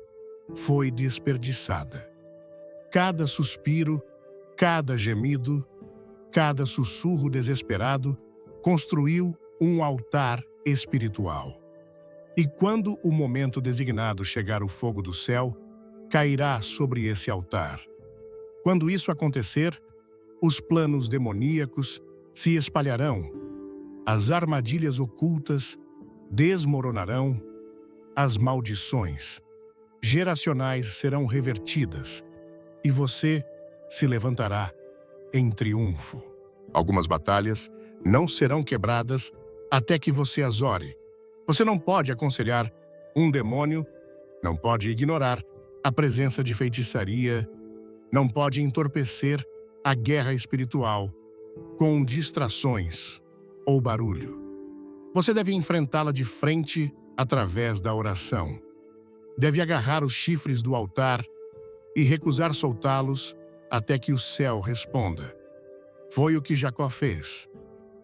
foi desperdiçada. Cada suspiro, cada gemido, cada sussurro desesperado construiu um altar espiritual. E quando o momento designado chegar, o fogo do céu cairá sobre esse altar. Quando isso acontecer, os planos demoníacos se espalharão, as armadilhas ocultas desmoronarão, as maldições geracionais serão revertidas e você se levantará em triunfo. Algumas batalhas não serão quebradas até que você as ore. Você não pode aconselhar um demônio, não pode ignorar a presença de feitiçaria, não pode entorpecer a guerra espiritual com distrações ou barulho. Você deve enfrentá-la de frente através da oração. Deve agarrar os chifres do altar e recusar soltá-los até que o céu responda. Foi o que Jacó fez.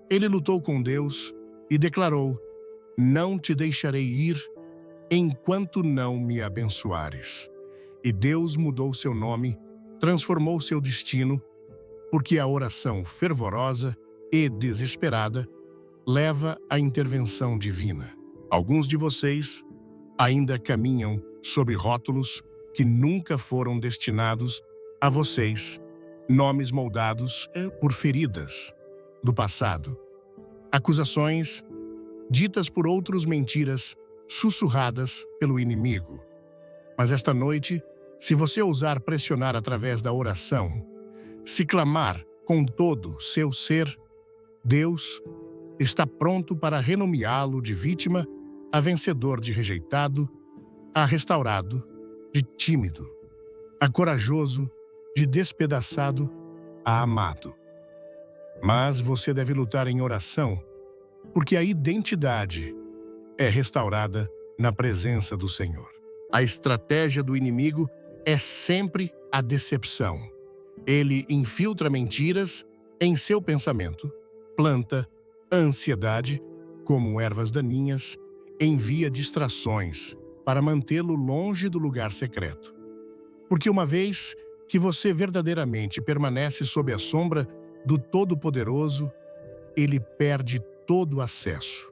Ele lutou com Deus e declarou: "Não te deixarei ir enquanto não me abençoares." E Deus mudou seu nome, transformou seu destino, porque a oração fervorosa e desesperada leva à intervenção divina. Alguns de vocês ainda caminham sob rótulos que nunca foram destinados a vocês, nomes moldados por feridas do passado, acusações ditas por outros, mentiras sussurradas pelo inimigo. Mas esta noite, se você ousar pressionar através da oração, se clamar com todo seu ser, Deus está pronto para renomeá-lo de vítima a vencedor, de rejeitado a restaurado, de tímido a corajoso, de despedaçado a amado. Mas você deve lutar em oração, porque a identidade é restaurada na presença do Senhor. A estratégia do inimigo é sempre a decepção. Ele infiltra mentiras em seu pensamento, planta ansiedade como ervas daninhas, envia distrações para mantê-lo longe do lugar secreto. Porque uma vez que você verdadeiramente permanece sob a sombra do Todo-Poderoso, ele perde todo acesso.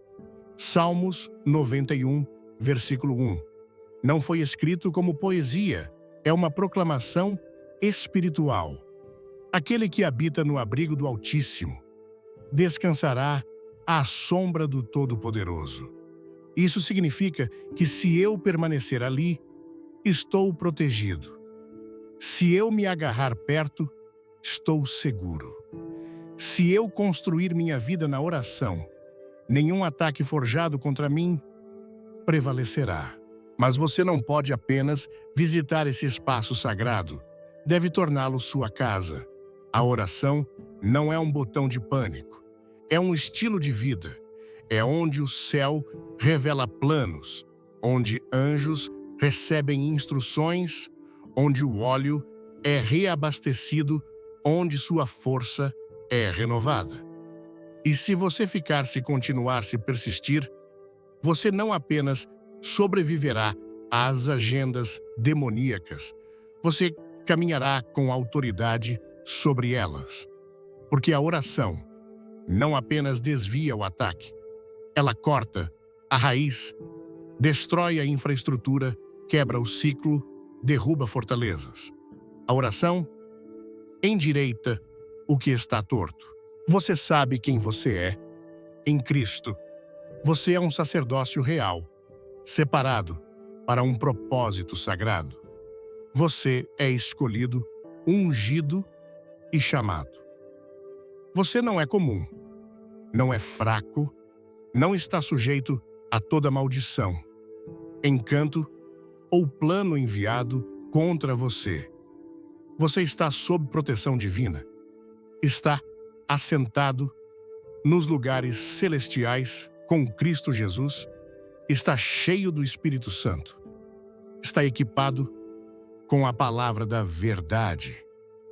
Salmos 91, versículo 1. Não foi escrito como poesia, é uma proclamação espiritual. Aquele que habita no abrigo do Altíssimo descansará à sombra do Todo-Poderoso. Isso significa que, se eu permanecer ali, estou protegido. Se eu me agarrar perto, estou seguro. Se eu construir minha vida na oração, nenhum ataque forjado contra mim prevalecerá. Mas você não pode apenas visitar esse espaço sagrado, deve torná-lo sua casa. A oração não é um botão de pânico, é um estilo de vida. É onde o céu revela planos, onde anjos recebem instruções, onde o óleo é reabastecido, onde sua força é renovada. E se você ficar, se continuar, se persistir, você não apenas sobreviverá às agendas demoníacas, você caminhará com autoridade sobre elas. Porque a oração não apenas desvia o ataque, ela corta a raiz, destrói a infraestrutura, quebra o ciclo, derruba fortalezas. A oração endireita o que está torto. Você sabe quem você é em Cristo. Você é um sacerdócio real, separado para um propósito sagrado. Você é escolhido, ungido e chamado. Você não é comum, não é fraco, não está sujeito a toda maldição, encanto ou plano enviado contra você. Você está sob proteção divina. Está assentado nos lugares celestiais com Cristo Jesus. Está cheio do Espírito Santo. Está equipado com a palavra da verdade.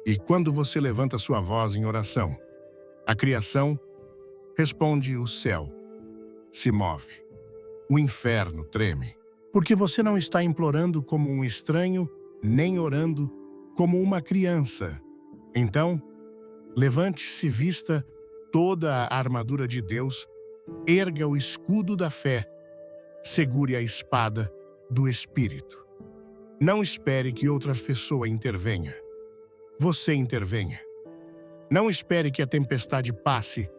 E quando você levanta sua voz em oração, a criação responde, o céu se move. O inferno treme. Porque você não está implorando como um estranho, nem orando como uma criança. Então, levante-se, vista toda a armadura de Deus, erga o escudo da fé, segure a espada do Espírito. Não espere que outra pessoa intervenha. Você intervenha. Não espere que a tempestade passe.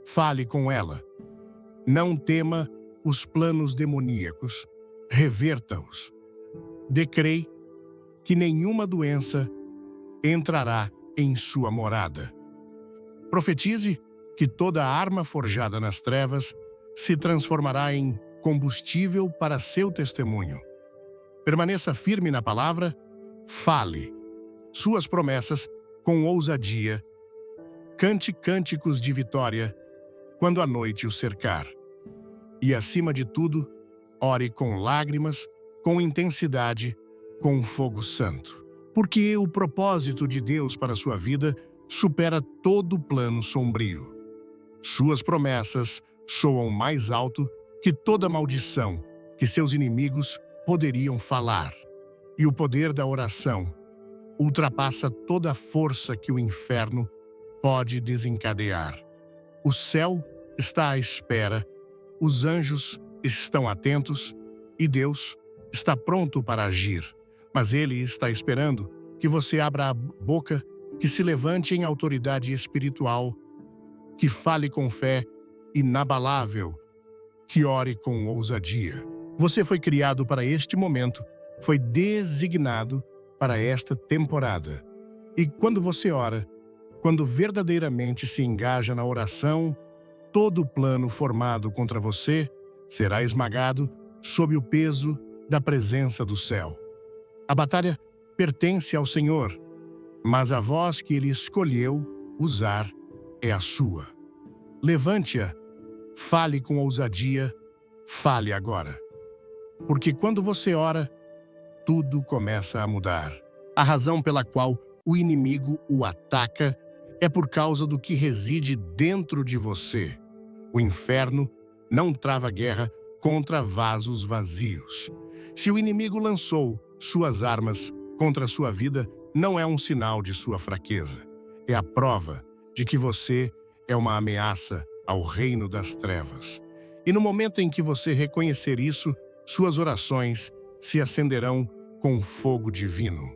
Fale com ela. Não tema os planos demoníacos. Reverta-os. Decrei que nenhuma doença entrará em sua morada. Profetize que toda arma forjada nas trevas se transformará em combustível para seu testemunho. Permaneça firme na palavra, fale suas promessas com ousadia, cante cânticos de vitória quando a noite o cercar. E, acima de tudo, ore com lágrimas, com intensidade, com fogo santo. Porque o propósito de Deus para sua vida supera todo plano sombrio. Suas promessas soam mais alto que toda maldição que seus inimigos poderiam falar. E o poder da oração ultrapassa toda a força que o inferno pode desencadear. O céu está à espera, os anjos estão atentos e Deus está pronto para agir. Mas Ele está esperando que você abra a boca, que se levante em autoridade espiritual, que fale com fé inabalável, que ore com ousadia. Você foi criado para este momento, foi designado para esta temporada. E quando você ora, quando verdadeiramente se engaja na oração, todo plano formado contra você será esmagado sob o peso da presença do céu. A batalha pertence ao Senhor, mas a voz que Ele escolheu usar é a sua. Levante-a, fale com ousadia, fale agora. Porque quando você ora, tudo começa a mudar. A razão pela qual o inimigo o ataca é por causa do que reside dentro de você. O inferno não trava guerra contra vasos vazios. Se o inimigo lançou suas armas contra a sua vida, não é um sinal de sua fraqueza. É a prova de que você é uma ameaça ao reino das trevas. E no momento em que você reconhecer isso, suas orações se acenderão com fogo divino.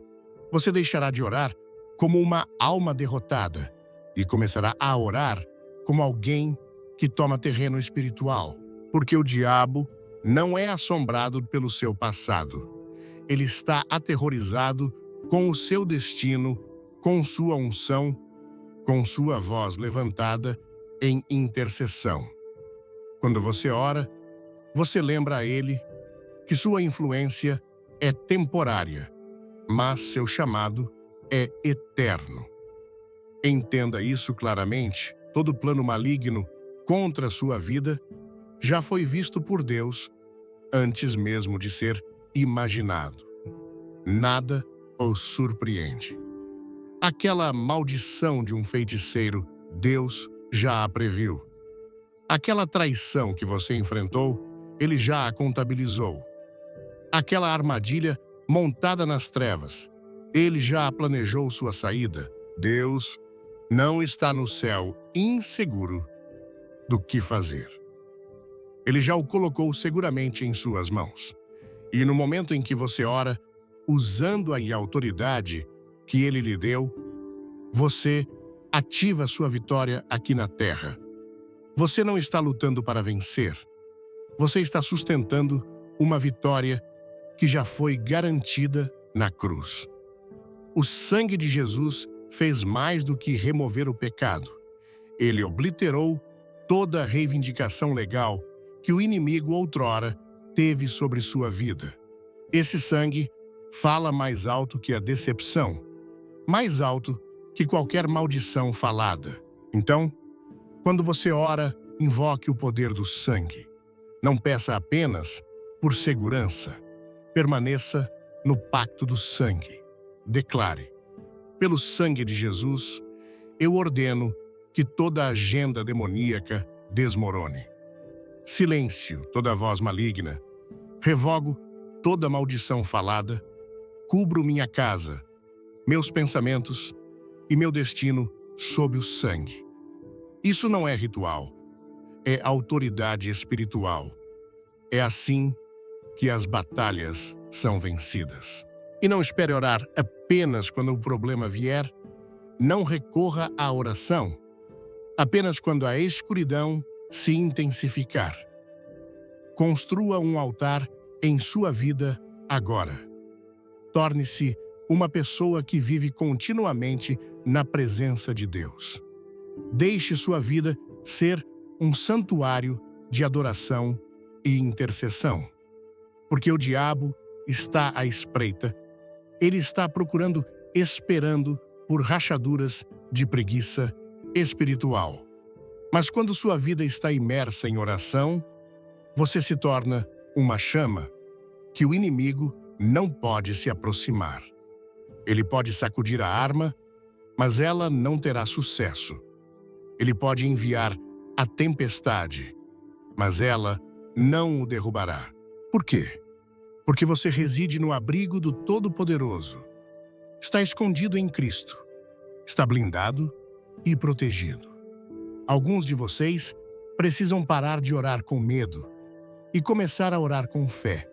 Você deixará de orar como uma alma derrotada e começará a orar como alguém que toma terreno espiritual. Porque o diabo não é assombrado pelo seu passado. Ele está aterrorizado com o seu destino, com sua unção, com sua voz levantada em intercessão. Quando você ora, você lembra a ele que sua influência é temporária, mas seu chamado é eterno. Entenda isso claramente. Todo plano maligno contra a sua vida já foi visto por Deus antes mesmo de ser imaginado. Nada o surpreende. Aquela maldição de um feiticeiro, Deus já a previu. Aquela traição que você enfrentou, Ele já a contabilizou. Aquela armadilha montada nas trevas, Ele já planejou sua saída. Deus não está no céu inseguro do que fazer. Ele já o colocou seguramente em suas mãos. E no momento em que você ora, usando a autoridade que Ele lhe deu, você ativa sua vitória aqui na terra. Você não está lutando para vencer. Você está sustentando uma vitória que já foi garantida na cruz. O sangue de Jesus fez mais do que remover o pecado. Ele obliterou toda a reivindicação legal que o inimigo outrora teve sobre sua vida. Esse sangue fala mais alto que a decepção, mais alto que qualquer maldição falada. Então, quando você ora, invoque o poder do sangue. Não peça apenas por segurança. Permaneça no pacto do sangue. Declare: pelo sangue de Jesus, eu ordeno que toda a agenda demoníaca desmorone. Silêncio toda voz maligna. Revogo toda maldição falada. Cubro minha casa, meus pensamentos e meu destino sob o sangue. Isso não é ritual, é autoridade espiritual. É assim que as batalhas são vencidas. E não espere orar apenas quando o problema vier. Não recorra à oração apenas quando a escuridão se intensificar. Construa um altar em sua vida agora. Torne-se uma pessoa que vive continuamente na presença de Deus. Deixe sua vida ser um santuário de adoração e intercessão. Porque o diabo está à espreita. Ele está procurando, esperando por rachaduras de preguiça espiritual. Mas quando sua vida está imersa em oração, você se torna uma chama que o inimigo não pode se aproximar. Ele pode sacudir a arma, mas ela não terá sucesso. Ele pode enviar a tempestade, mas ela não o derrubará. Por quê? Porque você reside no abrigo do Todo-Poderoso. Está escondido em Cristo. Está blindado e protegido. Alguns de vocês precisam parar de orar com medo e começar a orar com fé.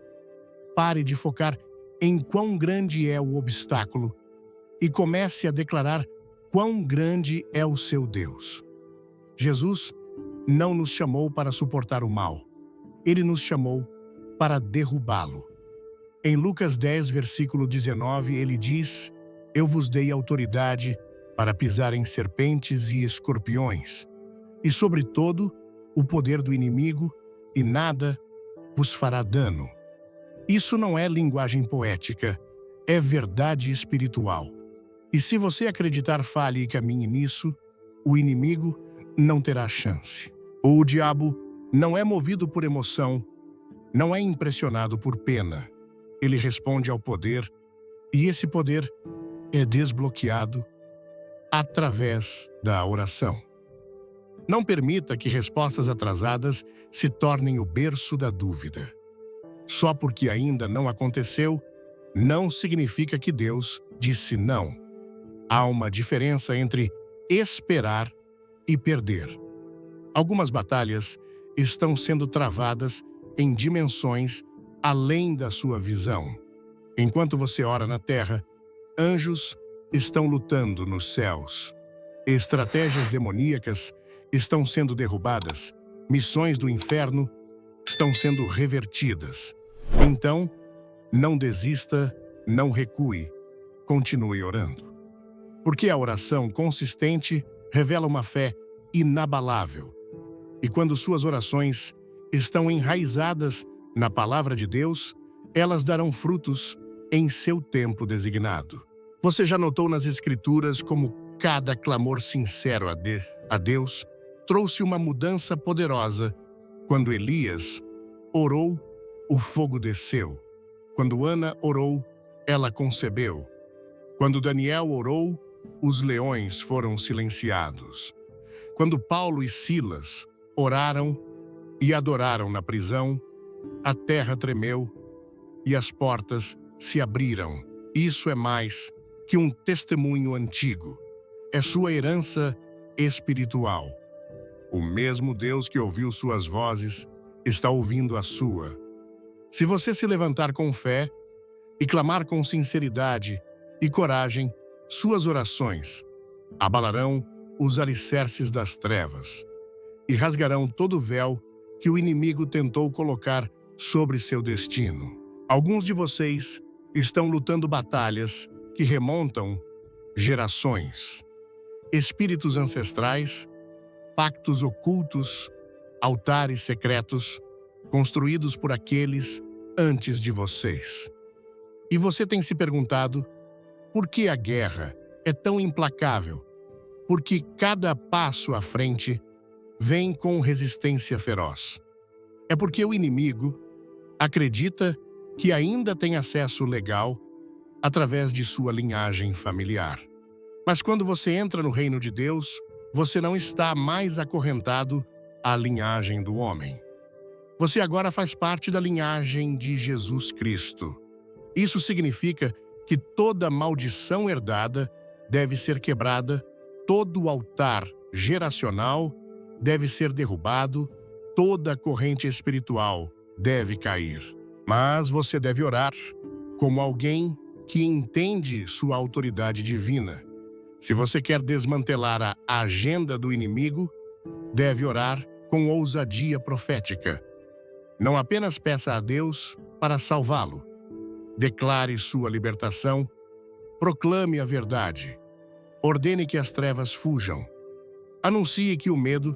Pare de focar em quão grande é o obstáculo e comece a declarar quão grande é o seu Deus. Jesus não nos chamou para suportar o mal. Ele nos chamou para derrubá-lo. Em Lucas 10, versículo 19, ele diz: Eu vos dei autoridade para pisar em serpentes e escorpiões, e sobre todo o poder do inimigo, e nada vos fará dano. Isso não é linguagem poética, é verdade espiritual. E se você acreditar, fale e caminhe nisso, o inimigo não terá chance. O diabo não é movido por emoção, não é impressionado por pena. Ele responde ao poder, e esse poder é desbloqueado através da oração. Não permita que respostas atrasadas se tornem o berço da dúvida. Só porque ainda não aconteceu, não significa que Deus disse não. Há uma diferença entre esperar e perder. Algumas batalhas estão sendo travadas em dimensões além da sua visão. Enquanto você ora na terra, anjos estão lutando nos céus. Estratégias demoníacas estão sendo derrubadas. Missões do inferno estão sendo revertidas. Então, não desista, não recue. Continue orando. Porque a oração consistente revela uma fé inabalável. E quando suas orações estão enraizadas na palavra de Deus, elas darão frutos em seu tempo designado. Você já notou nas Escrituras como cada clamor sincero a Deus trouxe uma mudança poderosa? Quando Elias orou, o fogo desceu. Quando Ana orou, ela concebeu. Quando Daniel orou, os leões foram silenciados. Quando Paulo e Silas oraram e adoraram na prisão, a terra tremeu e as portas se abriram. Isso é mais que um testemunho antigo. É sua herança espiritual. O mesmo Deus que ouviu suas vozes está ouvindo a sua. Se você se levantar com fé e clamar com sinceridade e coragem, suas orações abalarão os alicerces das trevas e rasgarão todo o véu que o inimigo tentou colocar sobre seu destino. Alguns de vocês estão lutando batalhas que remontam gerações. Espíritos ancestrais, pactos ocultos, altares secretos, construídos por aqueles antes de vocês. E você tem se perguntado por que a guerra é tão implacável? Porque cada passo à frente vem com resistência feroz. É porque o inimigo acredita que ainda tem acesso legal através de sua linhagem familiar. Mas quando você entra no reino de Deus, você não está mais acorrentado à linhagem do homem. Você agora faz parte da linhagem de Jesus Cristo. Isso significa que toda maldição herdada deve ser quebrada, todo altar geracional deve ser derrubado, toda corrente espiritual deve cair. Mas você deve orar como alguém que entende sua autoridade divina. Se você quer desmantelar a agenda do inimigo, deve orar com ousadia profética. Não apenas peça a Deus para salvá-lo. Declare sua libertação, proclame a verdade, ordene que as trevas fujam. Anuncie que o medo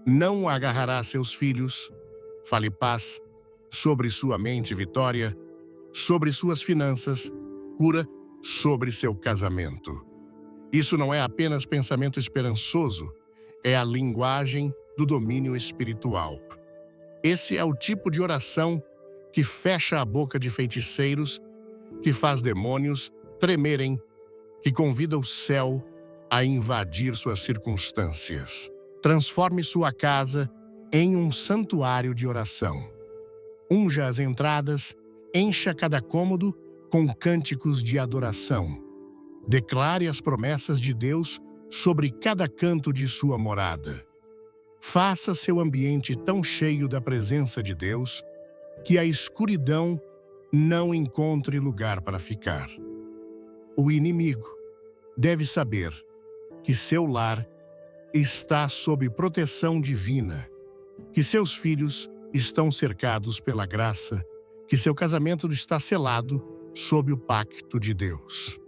não agarrará seus filhos. Fale paz sobre sua mente, vitória sobre suas finanças, cura sobre seu casamento. Isso não é apenas pensamento esperançoso, é a linguagem do domínio espiritual. Esse é o tipo de oração que fecha a boca de feiticeiros, que faz demônios tremerem, que convida o céu a invadir suas circunstâncias. Transforme sua casa em um santuário de oração. Unja as entradas, encha cada cômodo com cânticos de adoração. Declare as promessas de Deus sobre cada canto de sua morada. Faça seu ambiente tão cheio da presença de Deus que a escuridão não encontre lugar para ficar. O inimigo deve saber que seu lar está sob proteção divina, que seus filhos estão cercados pela graça, que seu casamento está selado sob o pacto de Deus.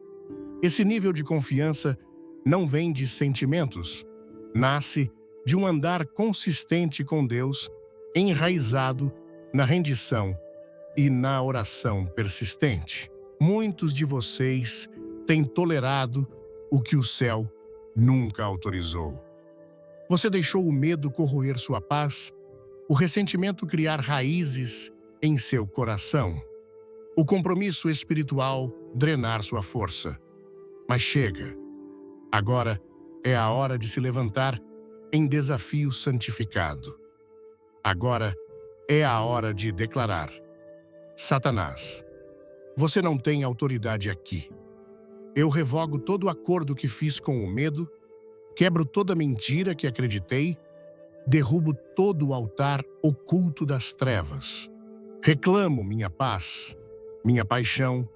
Esse nível de confiança não vem de sentimentos, nasce de um andar consistente com Deus, enraizado na rendição e na oração persistente. Muitos de vocês têm tolerado o que o céu nunca autorizou. Você deixou o medo corroer sua paz, o ressentimento criar raízes em seu coração, o compromisso espiritual drenar sua força. Mas chega. Agora é a hora de se levantar em desafio santificado. Agora é a hora de declarar: Satanás, você não tem autoridade aqui. Eu revogo todo o acordo que fiz com o medo, quebro toda mentira que acreditei, derrubo todo o altar oculto das trevas. Reclamo minha paz, minha paixão,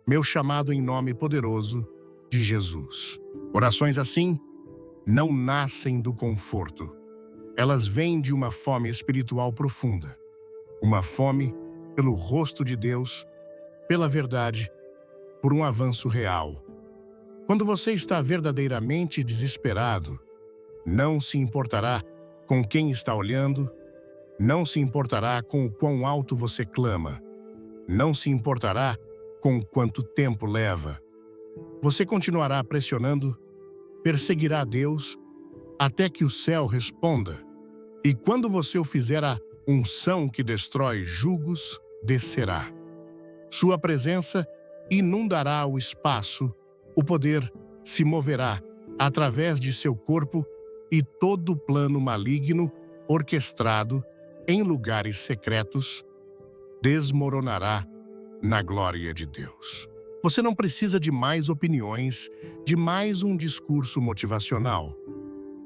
meu chamado em nome poderoso de Jesus. Orações assim não nascem do conforto. Elas vêm de uma fome espiritual profunda. Uma fome pelo rosto de Deus, pela verdade, por um avanço real. Quando você está verdadeiramente desesperado, não se importará com quem está olhando, não se importará com o quão alto você clama, não se importará com quanto tempo leva. Você continuará pressionando, perseguirá Deus até que o céu responda. E quando você o fizer, a unção que destrói julgos descerá. Sua presença inundará o espaço, o poder se moverá através de seu corpo e todo plano maligno orquestrado em lugares secretos desmoronará na glória de Deus. Você não precisa de mais opiniões, de mais um discurso motivacional.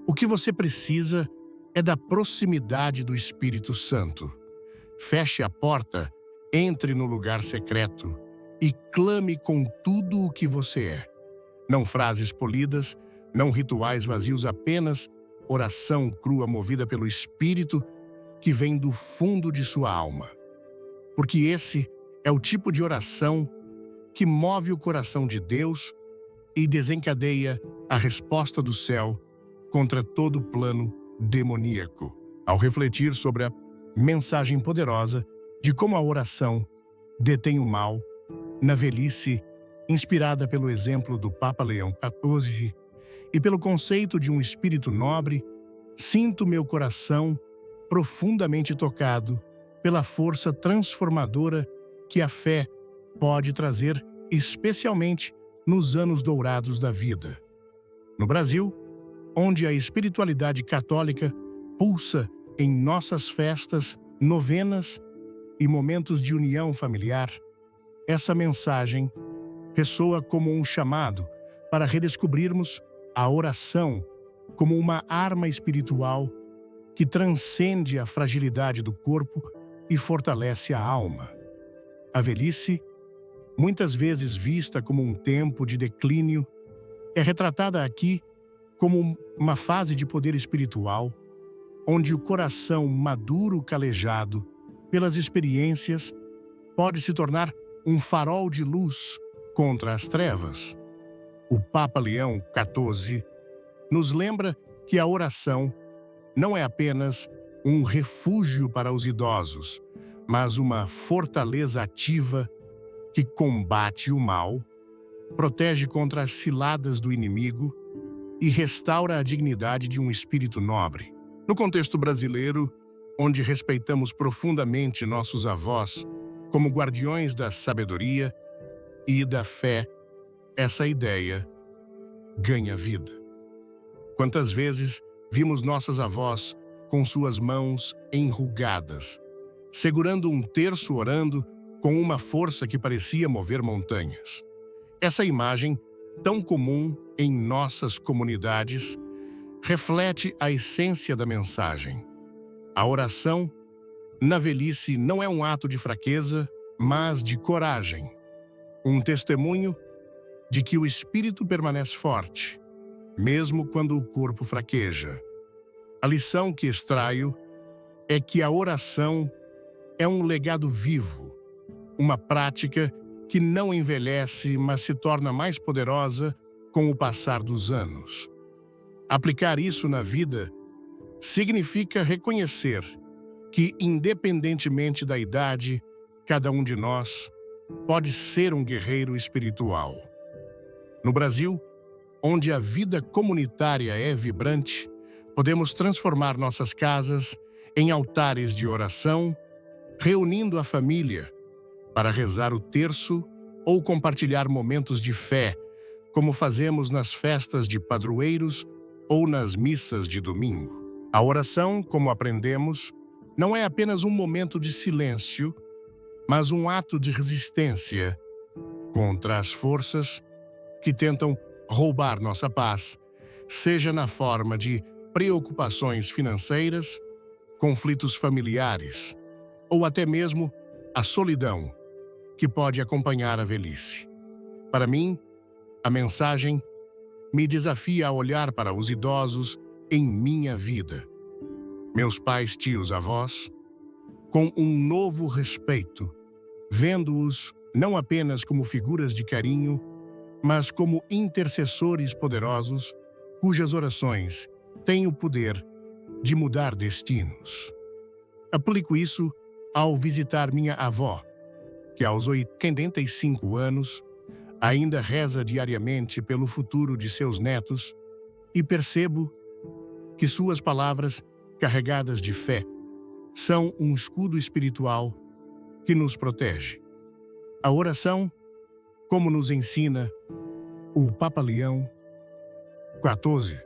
O que você precisa é da proximidade do Espírito Santo. Feche a porta, entre no lugar secreto e clame com tudo o que você é. Não frases polidas, não rituais vazios, apenas oração crua movida pelo Espírito que vem do fundo de sua alma. Porque esse é o tipo de oração que move o coração de Deus e desencadeia a resposta do céu contra todo plano demoníaco. Ao refletir sobre a mensagem poderosa de como a oração detém o mal, na velhice, inspirada pelo exemplo do Papa Leão XIV e pelo conceito de um espírito nobre, sinto meu coração profundamente tocado pela força transformadora que a fé pode trazer, especialmente nos anos dourados da vida. No Brasil, onde a espiritualidade católica pulsa em nossas festas, novenas e momentos de união familiar, essa mensagem ressoa como um chamado para redescobrirmos a oração como uma arma espiritual que transcende a fragilidade do corpo e fortalece a alma. A velhice, muitas vezes vista como um tempo de declínio, é retratada aqui como uma fase de poder espiritual, onde o coração maduro calejado pelas experiências pode se tornar um farol de luz contra as trevas. O Papa Leão XIV nos lembra que a oração não é apenas um refúgio para os idosos, mas uma fortaleza ativa que combate o mal, protege contra as ciladas do inimigo e restaura a dignidade de um espírito nobre. No contexto brasileiro, onde respeitamos profundamente nossos avós como guardiões da sabedoria e da fé, essa ideia ganha vida. Quantas vezes vimos nossas avós com suas mãos enrugadas, segurando um terço, orando com uma força que parecia mover montanhas. Essa imagem, tão comum em nossas comunidades, reflete a essência da mensagem. A oração, na velhice, não é um ato de fraqueza, mas de coragem. Um testemunho de que o espírito permanece forte, mesmo quando o corpo fraqueja. A lição que extraio é que a oração é um legado vivo, uma prática que não envelhece, mas se torna mais poderosa com o passar dos anos. Aplicar isso na vida significa reconhecer que, independentemente da idade, cada um de nós pode ser um guerreiro espiritual. No Brasil, onde a vida comunitária é vibrante, podemos transformar nossas casas em altares de oração, reunindo a família para rezar o terço ou compartilhar momentos de fé, como fazemos nas festas de padroeiros ou nas missas de domingo. A oração, como aprendemos, não é apenas um momento de silêncio, mas um ato de resistência contra as forças que tentam roubar nossa paz, seja na forma de preocupações financeiras, conflitos familiares ou até mesmo a solidão que pode acompanhar a velhice. Para mim, a mensagem me desafia a olhar para os idosos em minha vida, meus pais, tios, avós, com um novo respeito, vendo-os não apenas como figuras de carinho, mas como intercessores poderosos cujas orações têm o poder de mudar destinos. Aplico isso ao visitar minha avó, que aos 85 anos ainda reza diariamente pelo futuro de seus netos, e percebo que suas palavras, carregadas de fé, são um escudo espiritual que nos protege. A oração, como nos ensina o Papa Leão XIV,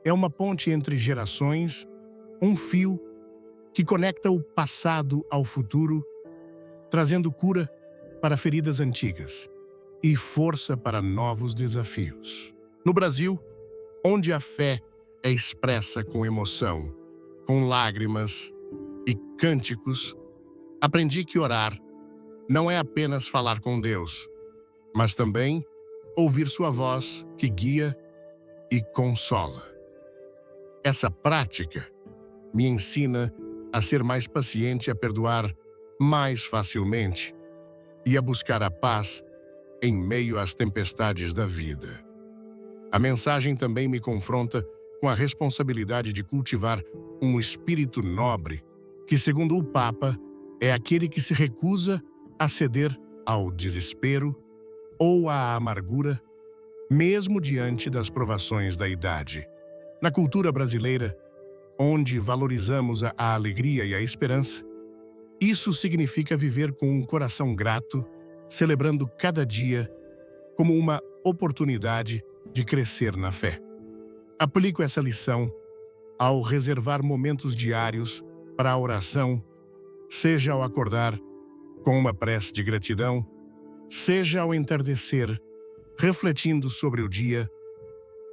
é uma ponte entre gerações, um fio que conecta o passado ao futuro trazendo cura para feridas antigas e força para novos desafios. No Brasil, onde a fé é expressa com emoção, com lágrimas e cânticos, aprendi que orar não é apenas falar com Deus, mas também ouvir sua voz que guia e consola. Essa prática me ensina a ser mais paciente, a perdoar mais facilmente e a buscar a paz em meio às tempestades da vida. A mensagem também me confronta com a responsabilidade de cultivar um espírito nobre, que, segundo o Papa, é aquele que se recusa a ceder ao desespero ou à amargura, mesmo diante das provações da idade. Na cultura brasileira, onde valorizamos a alegria e a esperança, isso significa viver com um coração grato, celebrando cada dia como uma oportunidade de crescer na fé. Aplico essa lição ao reservar momentos diários para a oração, seja ao acordar com uma prece de gratidão, seja ao entardecer, refletindo sobre o dia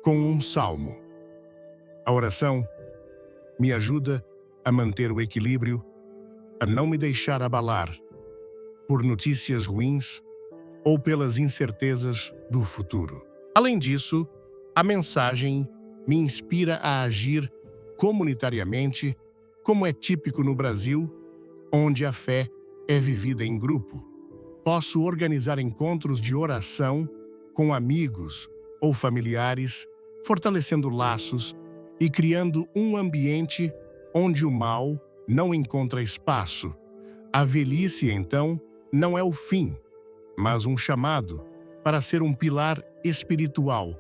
com um salmo. A oração me ajuda a manter o equilíbrio, a não me deixar abalar por notícias ruins ou pelas incertezas do futuro. Além disso, a mensagem me inspira a agir comunitariamente, como é típico no Brasil, onde a fé é vivida em grupo. Posso organizar encontros de oração com amigos ou familiares, fortalecendo laços e criando um ambiente onde o mal não encontra espaço. A velhice, então, não é o fim, mas um chamado para ser um pilar espiritual,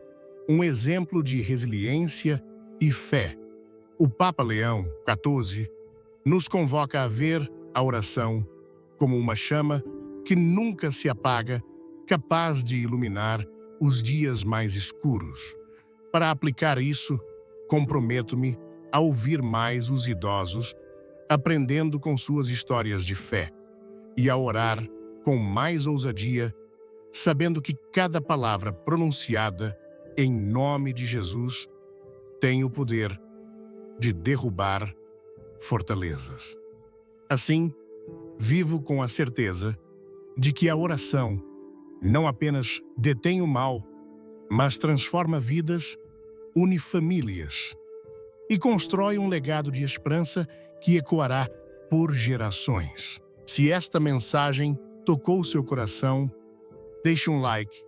um exemplo de resiliência e fé. O Papa Leão XIV nos convoca a ver a oração como uma chama que nunca se apaga, capaz de iluminar os dias mais escuros. Para aplicar isso, comprometo-me a ouvir mais os idosos, aprendendo com suas histórias de fé, e a orar com mais ousadia, sabendo que cada palavra pronunciada em nome de Jesus tem o poder de derrubar fortalezas. Assim, vivo com a certeza de que a oração não apenas detém o mal, mas transforma vidas, une famílias e constrói um legado de esperança que ecoará por gerações. Se esta mensagem tocou seu coração, deixe um like,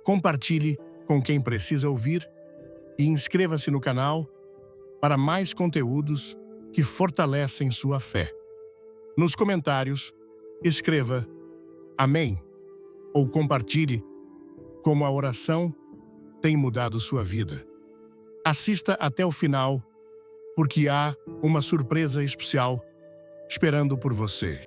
compartilhe com quem precisa ouvir e inscreva-se no canal para mais conteúdos que fortalecem sua fé. Nos comentários, escreva Amém ou compartilhe como a oração tem mudado sua vida. Assista até o final, porque há uma surpresa especial esperando por você.